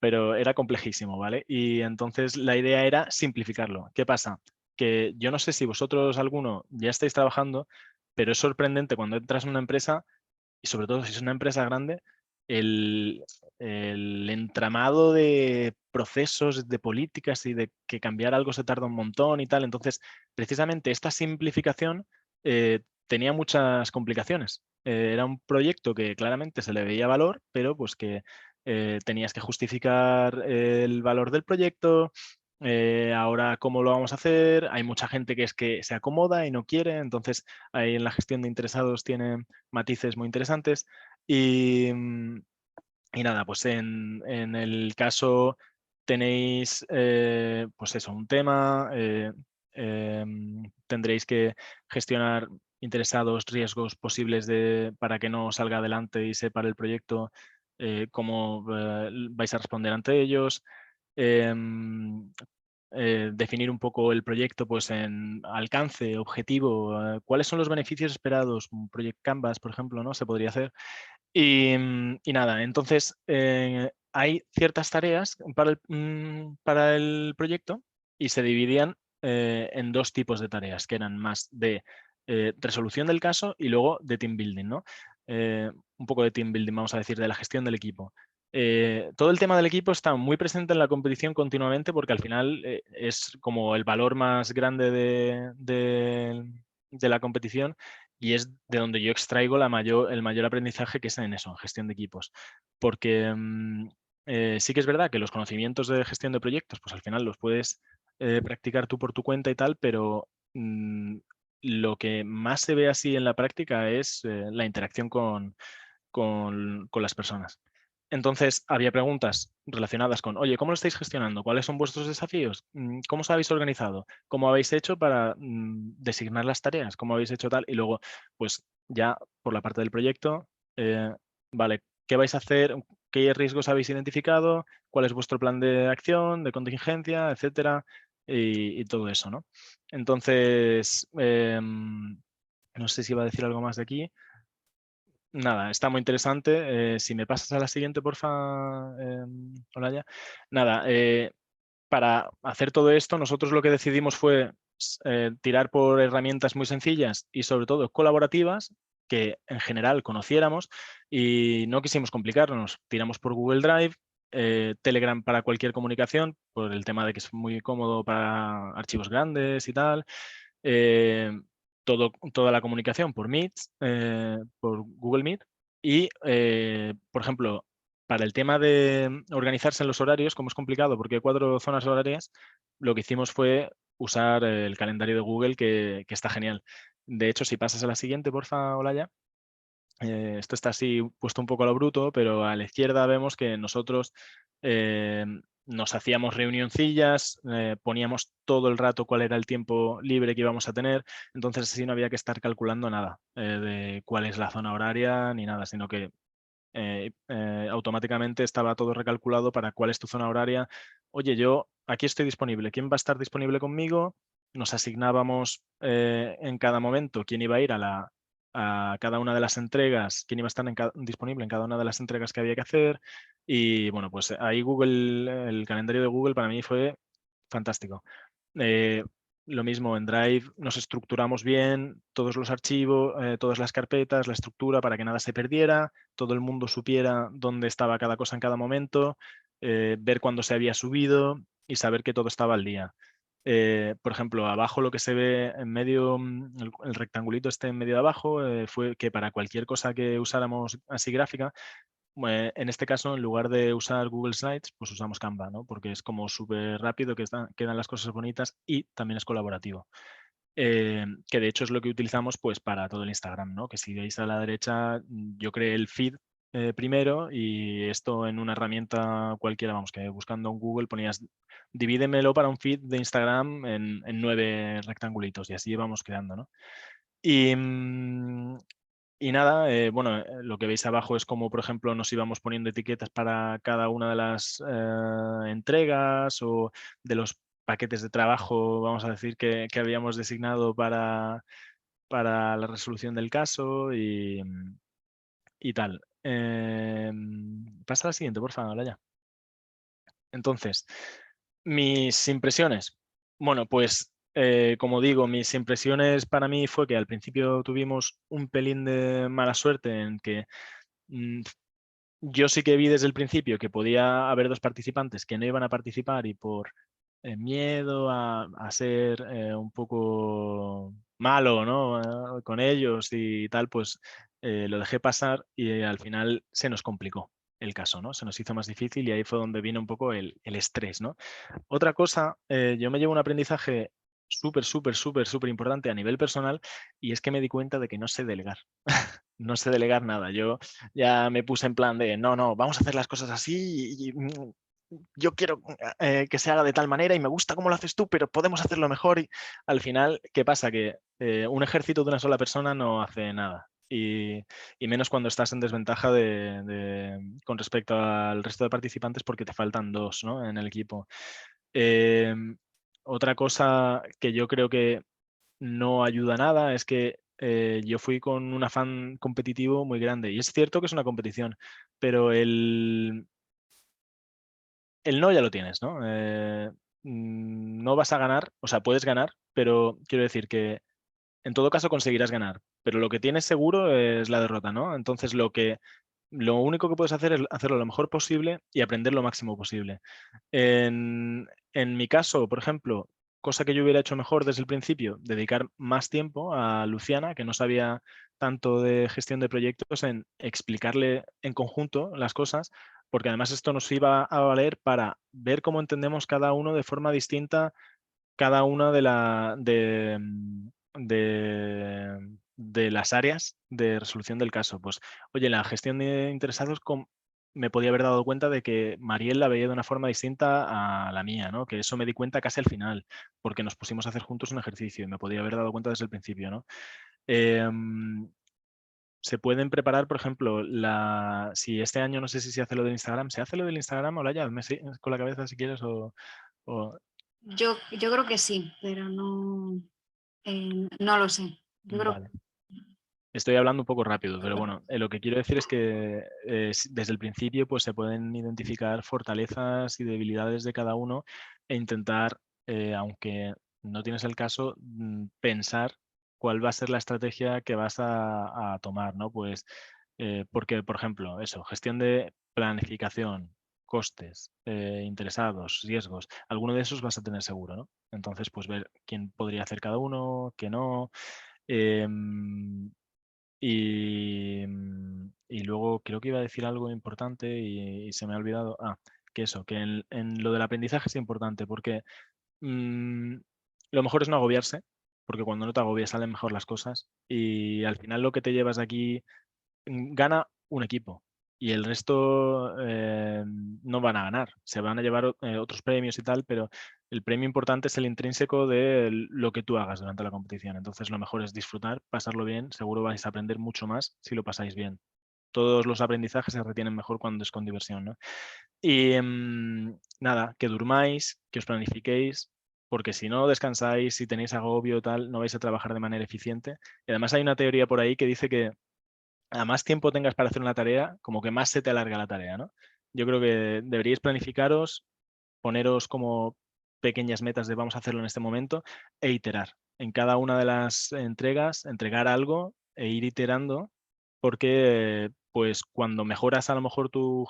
pero era complejísimo, ¿vale? Y entonces la idea era simplificarlo. ¿Qué pasa? Que yo no sé si vosotros alguno ya estáis trabajando, pero es sorprendente cuando entras en una empresa, y sobre todo si es una empresa grande, el, el entramado de procesos, de políticas y de que cambiar algo se tarda un montón y tal. Entonces, precisamente esta simplificación tenía muchas complicaciones. Era un proyecto que claramente se le veía valor, pero pues que tenías que justificar el valor del proyecto. Ahora, ¿cómo lo vamos a hacer? Hay mucha gente que es que se acomoda y no quiere, entonces ahí en la gestión de interesados tiene matices muy interesantes. Y, y nada, pues en el caso tenéis, pues eso, un tema, tendréis que gestionar interesados, riesgos posibles para que no salga adelante y se pare el proyecto, cómo vais a responder ante ellos. Em, Definir un poco el proyecto pues en alcance, objetivo, cuáles son los beneficios esperados, un Project Canvas, por ejemplo, ¿no? Se podría hacer. Y nada, entonces hay ciertas tareas para el proyecto y se dividían en dos tipos de tareas, que eran más de resolución del caso y luego de team building, ¿no? Un poco de team building, vamos a decir, de la gestión del equipo. Todo el tema del equipo está muy presente en la competición continuamente porque al final es como el valor más grande de la competición, y es de donde yo extraigo el mayor aprendizaje, que es en eso, en gestión de equipos. Porque sí que es verdad que los conocimientos de gestión de proyectos, pues al final los puedes practicar tú por tu cuenta y tal, pero lo que más se ve así en la práctica es la interacción con las personas. Entonces, había preguntas relacionadas con, oye, ¿cómo lo estáis gestionando? ¿Cuáles son vuestros desafíos? ¿Cómo os habéis organizado? ¿Cómo habéis hecho para designar las tareas? ¿Cómo habéis hecho tal? Y luego, pues ya por la parte del proyecto, vale, ¿qué vais a hacer? ¿Qué riesgos habéis identificado? ¿Cuál es vuestro plan de acción, de contingencia, etcétera? Y todo eso, ¿no? Entonces, no sé si iba a decir algo más de aquí. Nada, está muy interesante. Si me pasas a la siguiente, porfa, Olaya. Nada, para hacer todo esto, nosotros lo que decidimos fue tirar por herramientas muy sencillas y sobre todo colaborativas que en general conociéramos y no quisimos complicarnos. Tiramos por Google Drive, Telegram para cualquier comunicación, por el tema de que es muy cómodo para archivos grandes y tal. Eh, toda la comunicación por Meet, por Google Meet y, por ejemplo, para el tema de organizarse en los horarios, como es complicado porque hay 4 zonas horarias, lo que hicimos fue usar el calendario de Google que está genial. De hecho, si pasas a la siguiente, porfa, Olaya. Esto está así puesto un poco a lo bruto, pero a la izquierda vemos que nosotros nos hacíamos reunioncillas, poníamos todo el rato cuál era el tiempo libre que íbamos a tener, entonces así no había que estar calculando nada de cuál es la zona horaria ni nada, sino que automáticamente estaba todo recalculado para cuál es tu zona horaria. Oye, yo aquí estoy disponible, ¿quién va a estar disponible conmigo? Nos asignábamos en cada momento quién iba a ir a cada una de las entregas, quién iba a estar disponible en cada una de las entregas que había que hacer. Y bueno, pues ahí Google, el calendario de Google para mí fue fantástico. Lo mismo en Drive, nos estructuramos bien todos los archivos, todas las carpetas, la estructura para que nada se perdiera, todo el mundo supiera dónde estaba cada cosa en cada momento, ver cuándo se había subido y saber que todo estaba al día. Por ejemplo, abajo lo que se ve en medio, el rectangulito este en medio de abajo, fue que para cualquier cosa que usáramos así gráfica, en este caso, en lugar de usar Google Slides, pues usamos Canva, ¿no? Porque es como súper rápido, que quedan las cosas bonitas y también es colaborativo. Que de hecho es lo que utilizamos pues para todo el Instagram, ¿no? Que si veis a la derecha, yo creé el feed primero y esto en una herramienta cualquiera, vamos, que buscando en Google ponías divídemelo para un feed de Instagram en 9 rectangulitos y así vamos creando, ¿no? Y, y nada, bueno, lo que veis abajo es como, por ejemplo, nos íbamos poniendo etiquetas para cada una de las entregas o de los paquetes de trabajo, vamos a decir, que habíamos designado para la resolución del caso y tal. Pasa a la siguiente, por favor, ya. Entonces, mis impresiones. Bueno, pues como digo, mis impresiones para mí fue que al principio tuvimos un pelín de mala suerte en que mm, yo sí que vi desde el principio que podía haber 2 participantes que no iban a participar y por miedo a ser un poco malo, ¿no? Con ellos y tal, pues lo dejé pasar y al final se nos complicó el caso, ¿no? Se nos hizo más difícil y ahí fue donde vino un poco el estrés, ¿no? Otra cosa, yo me llevo un aprendizaje súper, súper, súper, súper importante a nivel personal y es que me di cuenta de que no sé delegar. No sé delegar nada. Yo ya me puse en plan de, no, no, vamos a hacer las cosas así y, yo quiero que se haga de tal manera y me gusta cómo lo haces tú, pero podemos hacerlo mejor. Y al final, ¿qué pasa? Que un ejército de una sola persona no hace nada. Y menos cuando estás en desventaja con respecto al resto de participantes porque te faltan 2, ¿no? En el equipo. Otra cosa que yo creo que no ayuda nada es que yo fui con un afán competitivo muy grande. Y es cierto que es una competición, pero el no ya lo tienes, ¿no? No vas a ganar, o sea, puedes ganar, pero quiero decir que en todo caso conseguirás ganar, pero lo que tienes seguro es la derrota, ¿no? Entonces lo único que puedes hacer es hacerlo lo mejor posible y aprender lo máximo posible. En mi caso, por ejemplo, cosa que yo hubiera hecho mejor desde el principio, dedicar más tiempo a Luciana, que no sabía tanto de gestión de proyectos, en explicarle en conjunto las cosas, porque además esto nos iba a valer para ver cómo entendemos cada uno de forma distinta cada una de las áreas de resolución del caso. Pues, oye, la gestión de interesados, me podía haber dado cuenta de que Mariel la veía de una forma distinta a la mía, ¿no? Que eso me di cuenta casi al final, porque nos pusimos a hacer juntos un ejercicio y me podía haber dado cuenta desde el principio, ¿no? Se pueden preparar, por ejemplo, si este año no sé si se hace lo del Instagram, ¿se hace lo del Instagram? Hola, ya, con la cabeza si quieres o... Yo creo que sí, pero no lo sé. Yo creo Vale. Estoy hablando un poco rápido, pero bueno, lo que quiero decir es que desde el principio pues, se pueden identificar fortalezas y debilidades de cada uno e intentar, aunque no tienes el caso, pensar cuál va a ser la estrategia que vas a tomar, ¿no? Pues porque, por ejemplo, eso, gestión de planificación, costes, interesados, riesgos, alguno de esos vas a tener seguro, ¿no? Entonces, pues ver quién podría hacer cada uno, qué no. Y luego creo que iba a decir algo importante y se me ha olvidado. Que eso, que en lo del aprendizaje es importante porque lo mejor es no agobiarse, porque cuando no te agobias salen mejor las cosas y al final lo que te llevas de aquí gana un equipo y el resto no van a ganar. Se van a llevar otros premios y tal, pero el premio importante es el intrínseco de lo que tú hagas durante la competición. Entonces lo mejor es disfrutar, pasarlo bien. Seguro vais a aprender mucho más si lo pasáis bien. Todos los aprendizajes se retienen mejor cuando es con diversión, ¿no? Y nada, que durmáis, que os planifiquéis, porque si no descansáis, si tenéis agobio tal, no vais a trabajar de manera eficiente. Y además hay una teoría por ahí que dice que a más tiempo tengas para hacer una tarea, como que más se te alarga la tarea, ¿no? Yo creo que deberíais planificaros, poneros como pequeñas metas de vamos a hacerlo en este momento e iterar. En cada una de las entregas, entregar algo e ir iterando, porque pues cuando mejoras a lo mejor tu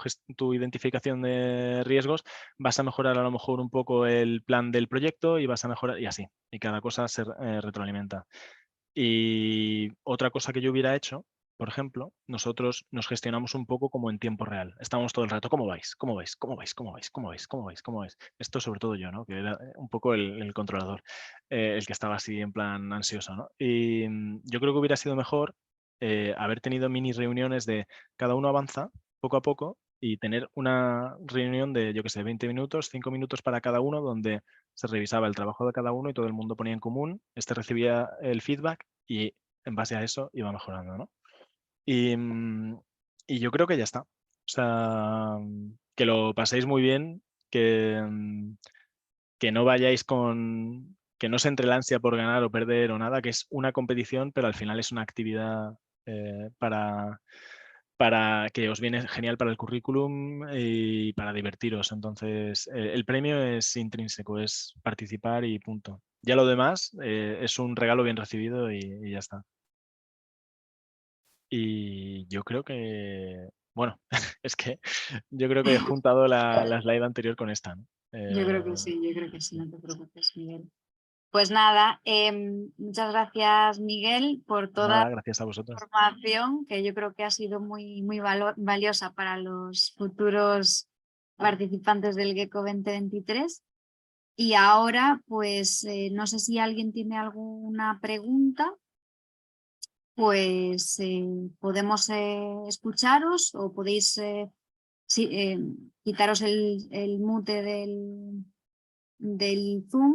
identificación de riesgos, vas a mejorar a lo mejor un poco el plan del proyecto y vas a mejorar y así. Y cada cosa se retroalimenta. Y otra cosa que yo hubiera hecho, por ejemplo, nosotros nos gestionamos un poco como en tiempo real. Estamos todo el rato, ¿cómo vais? ¿Cómo vais? ¿Cómo vais? ¿Cómo vais? ¿Cómo vais? ¿Cómo vais? ¿Cómo vais? Esto sobre todo yo, ¿no? Que era un poco el controlador, el que estaba así en plan ansioso, ¿no? Y yo creo que hubiera sido mejor haber tenido mini reuniones de cada uno avanza poco a poco y tener una reunión de, yo qué sé, 20 minutos, 5 minutos para cada uno, donde se revisaba el trabajo de cada uno y todo el mundo ponía en común, recibía el feedback y en base a eso iba mejorando, ¿no? Y yo creo que ya está. O sea, que lo paséis muy bien, que no vayáis que no se entre la ansia por ganar o perder o nada, que es una competición, pero al final es una actividad para que os viene genial para el currículum y para divertiros. Entonces, el premio es intrínseco, es participar y punto. Ya lo demás es un regalo bien recibido y ya está. Y yo creo que, bueno, es que yo creo que he juntado la slide anterior con esta, ¿no? Yo creo que sí, no te preocupes, Miguel. Pues nada, muchas gracias, Miguel, por toda Nada, gracias a vosotros. la información que yo creo que ha sido muy, muy valiosa para los futuros participantes del GECO 2023. Y ahora, pues no sé si alguien tiene alguna pregunta, pues podemos escucharos o podéis quitaros el mute del Zoom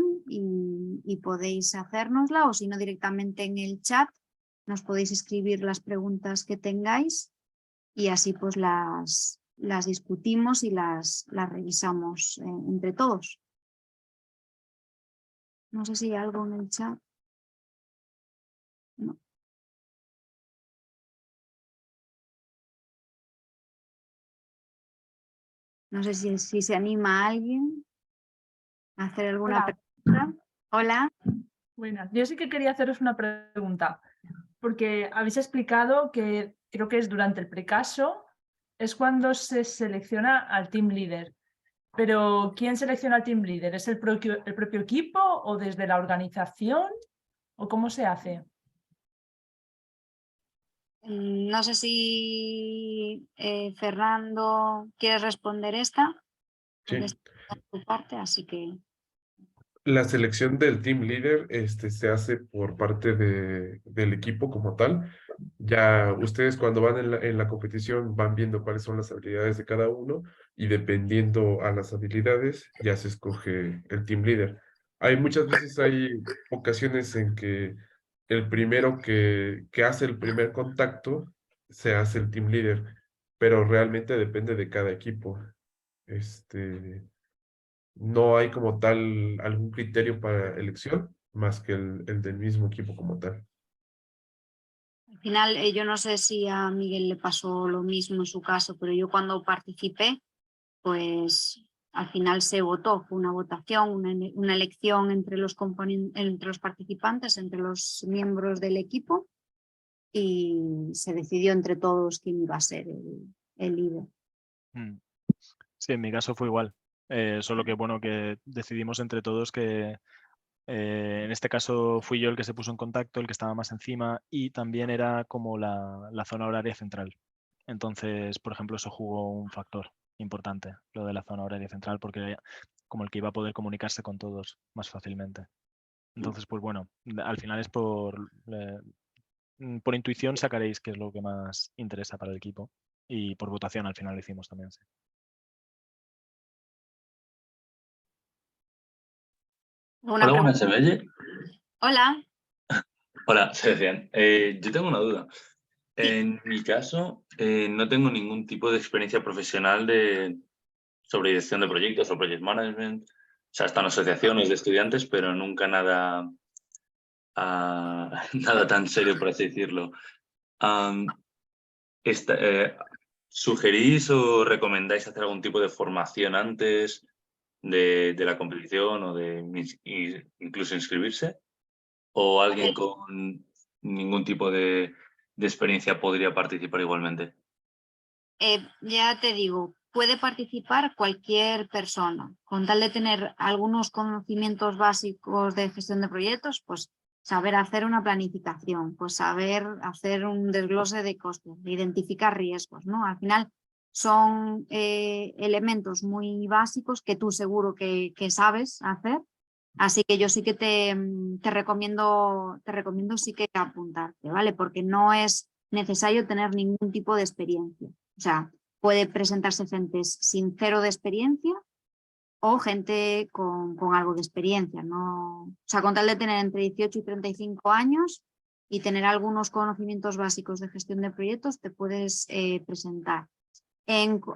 y podéis hacérnosla, o si no directamente en el chat nos podéis escribir las preguntas que tengáis y así pues las discutimos y las revisamos entre todos. No sé si hay algo en el chat. No. No sé si se anima a alguien a hacer alguna pregunta. Hola. Buenas. Yo sí que quería haceros una pregunta, porque habéis explicado que creo que es durante el precaso, es cuando se selecciona al team leader. Pero ¿quién selecciona al team leader? ¿Es el propio equipo o desde la organización? ¿O cómo se hace? No sé si Fernando quieres responder esta. Sí. Porque está en tu parte, así que... La selección del team leader se hace por parte del equipo como tal. Ya ustedes cuando van en la competición van viendo cuáles son las habilidades de cada uno y dependiendo a las habilidades ya se escoge el team leader. Muchas veces hay ocasiones en que el primero que hace el primer contacto se hace el team leader, pero realmente depende de cada equipo. No hay como tal algún criterio para elección más que el del mismo equipo como tal. Al final, yo no sé si a Miguel le pasó lo mismo en su caso, pero yo cuando participé, pues al final se votó, fue una votación, una elección entre los participantes, entre los miembros del equipo, y se decidió entre todos quién iba a ser el líder. Sí, en mi caso fue igual. Solo que bueno, que decidimos entre todos que en este caso fui yo el que se puso en contacto, el que estaba más encima, y también era como la zona horaria central. Entonces, por ejemplo, eso jugó un factor importante, lo de la zona horaria central, porque era como el que iba a poder comunicarse con todos más fácilmente. Entonces, pues bueno, al final es por intuición sacaréis qué es lo que más interesa para el equipo, y por votación al final lo hicimos también, sí. ¿Alguna Hola, buenas, pregunta? ¿se me oye? Hola. Hola, Sebastián. Yo tengo una duda. En mi caso, no tengo ningún tipo de experiencia profesional sobre dirección de proyectos o project management. O sea, están asociaciones de estudiantes, pero nunca nada, nada tan serio, por así decirlo. Am, ¿Sugerís o recomendáis hacer algún tipo de formación antes de la competición o de incluso inscribirse? ¿O alguien con ningún tipo de experiencia podría participar igualmente? Ya te digo, puede participar cualquier persona, con tal de tener algunos conocimientos básicos de gestión de proyectos, pues saber hacer una planificación, pues saber hacer un desglose de costes, de identificar riesgos, ¿no? Al final son elementos muy básicos que tú seguro que sabes hacer, así que yo sí que te recomiendo sí que apuntarte, ¿vale? Porque no es necesario tener ningún tipo de experiencia. O sea, puede presentarse gente sin cero de experiencia o gente con algo de experiencia, ¿no? O sea, con tal de tener entre 18 y 35 años y tener algunos conocimientos básicos de gestión de proyectos, te puedes presentar.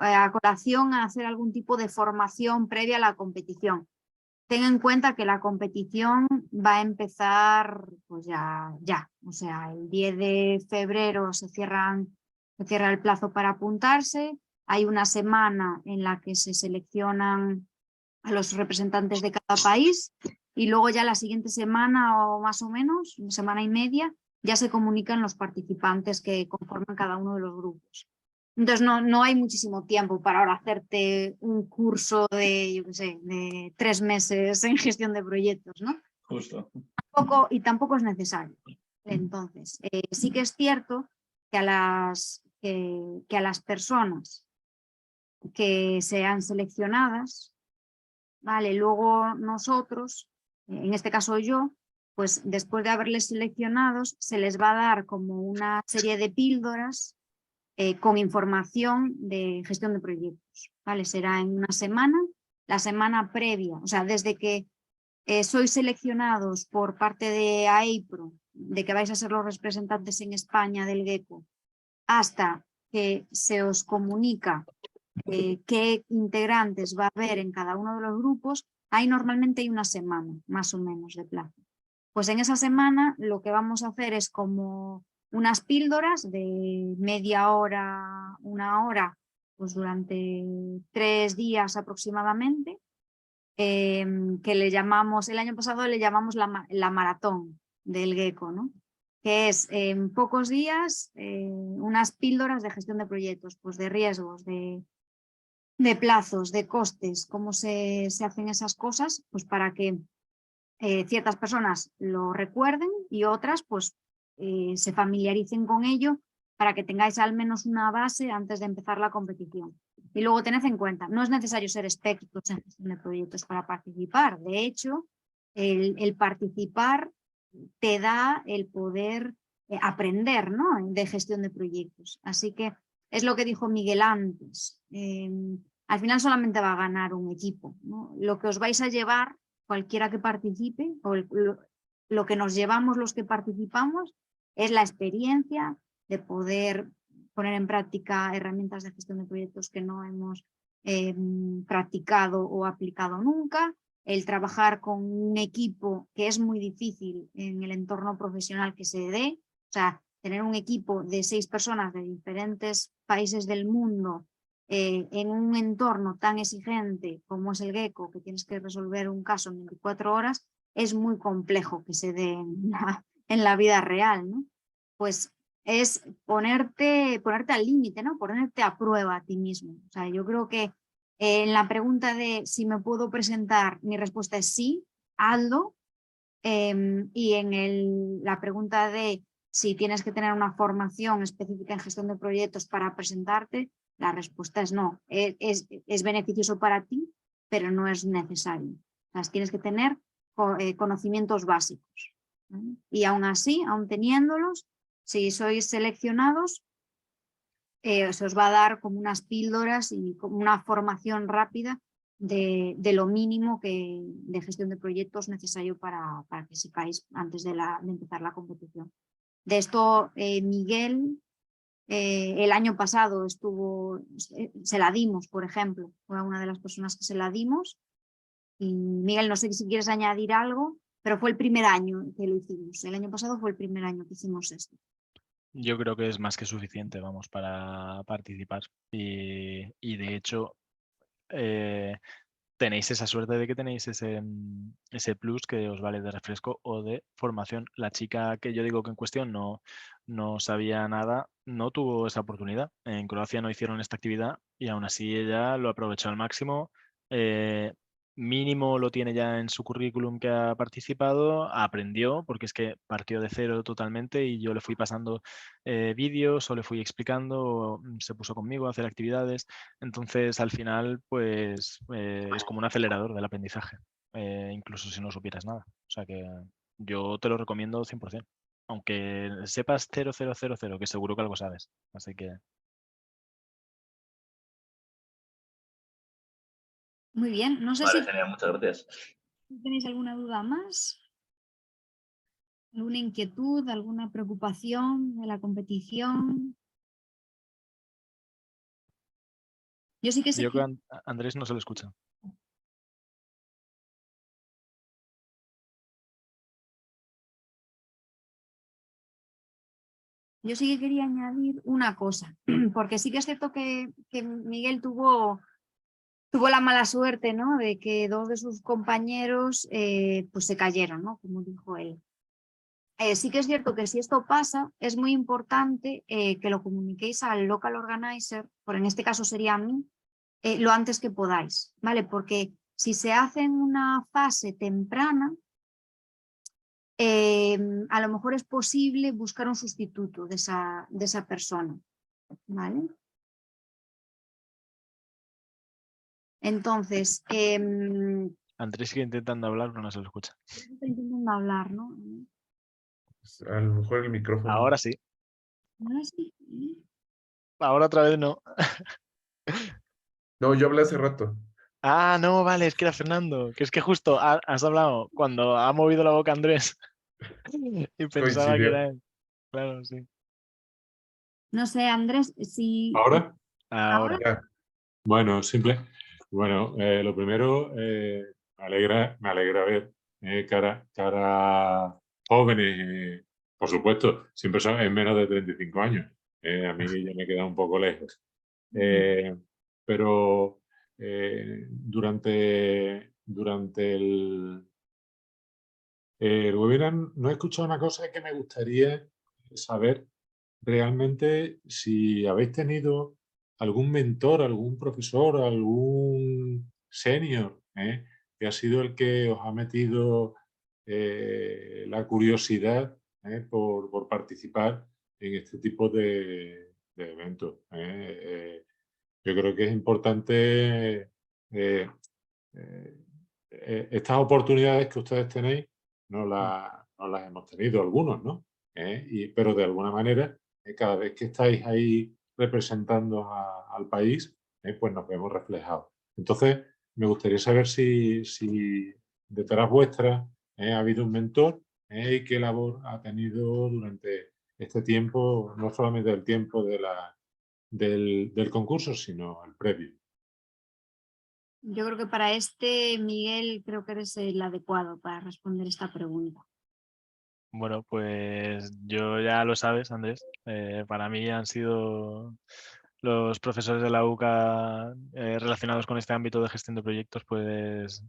A colación a hacer algún tipo de formación previa a la competición. Ten en cuenta que la competición va a empezar pues ya. O sea, el 10 de febrero se cierra el plazo para apuntarse. Hay una semana en la que se seleccionan a los representantes de cada país y luego ya la siguiente semana o más o menos, una semana y media, ya se comunican los participantes que conforman cada uno de los grupos. Entonces no hay muchísimo tiempo para ahora hacerte un curso de, yo qué sé, de 3 meses en gestión de proyectos, ¿no? Justo. Tampoco es necesario. Entonces, sí que es cierto que a las personas que sean seleccionadas, ¿vale? Luego nosotros, en este caso yo, pues después de haberles seleccionados, se les va a dar como una serie de píldoras con información de gestión de proyectos, ¿vale? Será en una semana, la semana previa, o sea, desde que sois seleccionados por parte de AEIPRO, de que vais a ser los representantes en España del GECO, hasta que se os comunica qué integrantes va a haber en cada uno de los grupos, normalmente hay una semana más o menos de plazo. Pues en esa semana lo que vamos a hacer es como unas píldoras de media hora, una hora, pues durante 3 días aproximadamente, que le llamamos, el año pasado le llamamos la maratón del GECO, ¿no? Que es en pocos días unas píldoras de gestión de proyectos, pues de riesgos, de plazos, de costes, cómo se hacen esas cosas, pues para que ciertas personas lo recuerden y otras pues se familiaricen con ello para que tengáis al menos una base antes de empezar la competición. Y luego tened en cuenta, no es necesario ser expertos en gestión de proyectos para participar. De hecho, el participar te da el poder aprender, ¿no? De gestión de proyectos. Así que es lo que dijo Miguel antes. Al final solamente va a ganar un equipo, ¿no? Lo que os vais a llevar, cualquiera que participe, o lo que nos llevamos los que participamos, es la experiencia de poder poner en práctica herramientas de gestión de proyectos que no hemos practicado o aplicado nunca, el trabajar con un equipo que es muy difícil en el entorno profesional que se dé, o sea, tener un equipo de 6 personas de diferentes países del mundo en un entorno tan exigente como es el Gecko, que tienes que resolver un caso en 24 horas, es muy complejo que se dé en la vida real, ¿no? Pues es ponerte al límite, ¿no? Ponerte a prueba a ti mismo. O sea, yo creo que en la pregunta de si me puedo presentar, mi respuesta es sí, hazlo. Y en la pregunta de si tienes que tener una formación específica en gestión de proyectos para presentarte, la respuesta es no. Es beneficioso para ti, pero no es necesario. O sea, tienes que tener conocimientos básicos, ¿vale? Y aún así, aún teniéndolos, si sois seleccionados, se os va a dar como unas píldoras y como una formación rápida de lo mínimo de gestión de proyectos necesario para que sepáis antes de empezar la competición. De esto, Miguel, el año pasado se la dimos, por ejemplo, fue una de las personas que se la dimos. Y Miguel, no sé si quieres añadir algo, pero fue el primer año que lo hicimos. El año pasado fue el primer año que hicimos esto. Yo creo que es más que suficiente, vamos, para participar. Y de hecho, tenéis esa suerte de que tenéis ese plus que os vale de refresco o de formación. La chica que yo digo que en cuestión no sabía nada, no tuvo esa oportunidad. En Croacia no hicieron esta actividad y aún así ella lo aprovechó al máximo. Mínimo lo tiene ya en su currículum que ha participado, aprendió, porque es que partió de cero totalmente y yo le fui pasando vídeos o le fui explicando, o se puso conmigo a hacer actividades. Entonces, al final, pues es como un acelerador del aprendizaje, incluso si no supieras nada. O sea que yo te lo recomiendo 100%, aunque sepas 0000, que seguro que algo sabes. Así que Muy bien, no sé Vale, si genial, muchas gracias. tenéis alguna duda más, alguna inquietud, alguna preocupación de la competición. Yo sí que sé yo creo que a Andrés no se lo escucha. Yo sí que quería añadir una cosa, porque sí que es cierto que Miguel tuvo la mala suerte, ¿no? De que 2 de sus compañeros pues se cayeron, ¿no? Como dijo él. Sí que es cierto que si esto pasa, es muy importante que lo comuniquéis al local organizer, en este caso sería a mí, lo antes que podáis, ¿vale? Porque si se hace en una fase temprana, a lo mejor es posible buscar un sustituto de esa persona, ¿vale? Entonces, Andrés sigue intentando hablar, pero no se lo escucha. estoy intentando hablar, ¿no? A lo mejor el micrófono. Ahora sí. Ahora sí. Ahora otra vez no. No, yo hablé hace rato. Ah, no, vale, es que era Fernando. Que es que justo has hablado cuando ha movido la boca Andrés y pensaba que Coincidió. era él. Claro, sí. No sé, Andrés, si ¿Ahora? Ahora. Ya. Bueno, simple. Bueno, lo primero, me alegra ver cara jóvenes, por supuesto, siempre son en menos de 35 años. A mí ya me queda un poco lejos. Pero durante el webinar no he escuchado una cosa que me gustaría saber realmente si habéis tenido algún mentor, algún profesor, algún senior, que ha sido el que os ha metido la curiosidad por participar en este tipo de eventos. Yo creo que es importante eh, estas oportunidades que ustedes tenéis no las hemos tenido algunos, ¿no? Pero de alguna manera, cada vez que estáis ahí representando al país, pues nos vemos reflejados. Entonces, me gustaría saber si detrás vuestra ha habido un mentor y qué labor ha tenido durante este tiempo, no solamente el tiempo del concurso, sino el previo. Yo creo que para este, Miguel, creo que eres el adecuado para responder esta pregunta. Bueno, pues yo ya lo sabes, Andrés. Para mí han sido los profesores de la UCA relacionados con este ámbito de gestión de proyectos, pues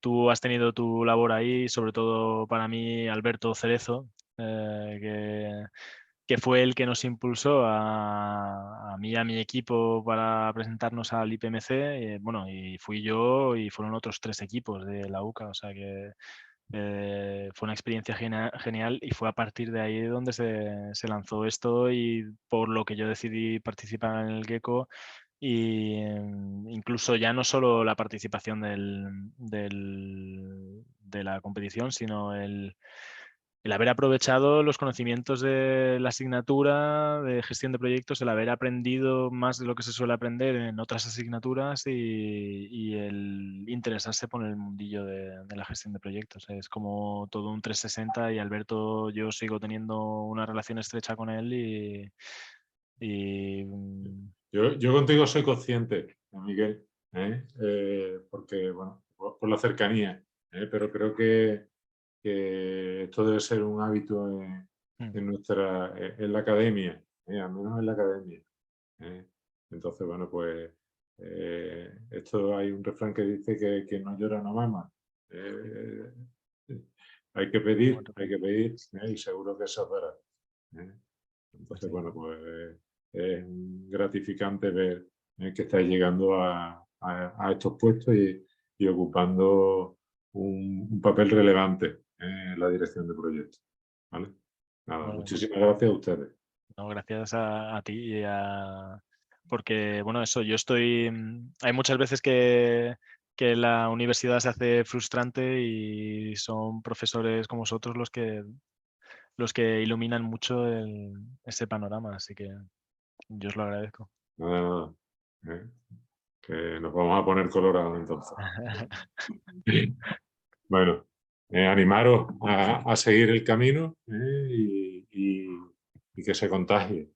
tú has tenido tu labor ahí, sobre todo para mí Alberto Cerezo, que fue el que nos impulsó a mí y a mi equipo para presentarnos al IPMC. Bueno, y fui yo y fueron otros 3 equipos de la UCA, o sea que fue una experiencia genial y fue a partir de ahí donde se lanzó esto y por lo que yo decidí participar en el Gecko. Y incluso ya no solo la participación de la competición, sino el haber aprovechado los conocimientos de la asignatura de gestión de proyectos, el haber aprendido más de lo que se suele aprender en otras asignaturas y el interesarse por el mundillo de la gestión de proyectos. Es como todo un 360 y Alberto, yo sigo teniendo una relación estrecha con él y Yo contigo soy consciente, Miguel, porque, bueno, por la cercanía, pero creo que esto debe ser un hábito en la academia, al menos en la academia. Entonces, bueno, pues esto hay un refrán que dice que no llora no mama. Hay que pedir, y seguro que eso es verdad. Entonces, bueno, pues es gratificante ver que estáis llegando a estos puestos y ocupando un papel relevante en la dirección de proyectos. ¿Vale? Nada, bueno, muchísimas gracias a ustedes. no, gracias a ti porque, bueno, eso, yo estoy... Hay muchas veces que la universidad se hace frustrante y son profesores como vosotros los que iluminan mucho ese panorama, así que yo os lo agradezco. Nada, que nos vamos a poner colorados entonces. Bueno, animaros a seguir el camino y que se contagie.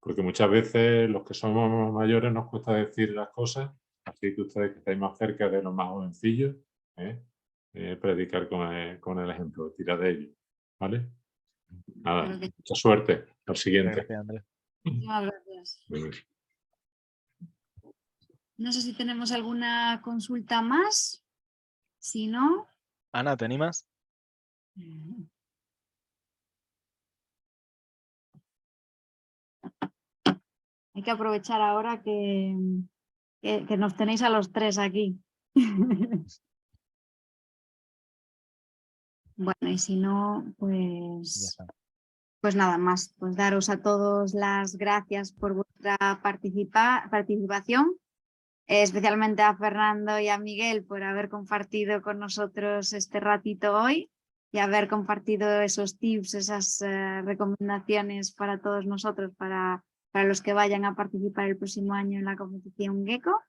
Porque muchas veces los que somos mayores nos cuesta decir las cosas, así que ustedes que estáis más cerca de los más jovencillos, predicar con el ejemplo, tirar de ellos. ¿Vale? Nada, Creo que mucha suerte. Al siguiente. Gracias, Andrés. muchísimas gracias. Venga. No sé si tenemos alguna consulta más. Si no, Ana, ¿te animas? hay que aprovechar ahora que nos tenéis a los 3 aquí. Bueno, y si no, Ya está. pues nada más, pues daros a todos las gracias por vuestra participación, especialmente a Fernando y a Miguel por haber compartido con nosotros este ratito hoy y haber compartido esos tips, esas recomendaciones para todos nosotros, para los que vayan a participar el próximo año en la competición Gecko.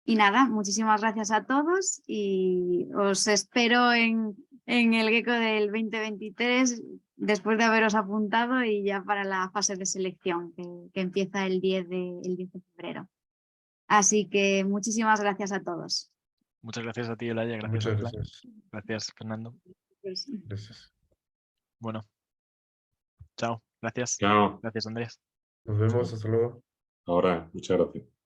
Y nada, muchísimas gracias a todos y os espero en el Gecko del 2023 después de haberos apuntado y ya para la fase de selección que empieza el 10 de febrero. Así que muchísimas gracias a todos. Muchas gracias a ti, Olaya. Gracias, Muchas Ángela. gracias. Gracias, Fernando. Gracias. Bueno, chao. Gracias. Chao. Gracias, Andrés. Nos vemos. Hasta luego. Ahora, muchas gracias.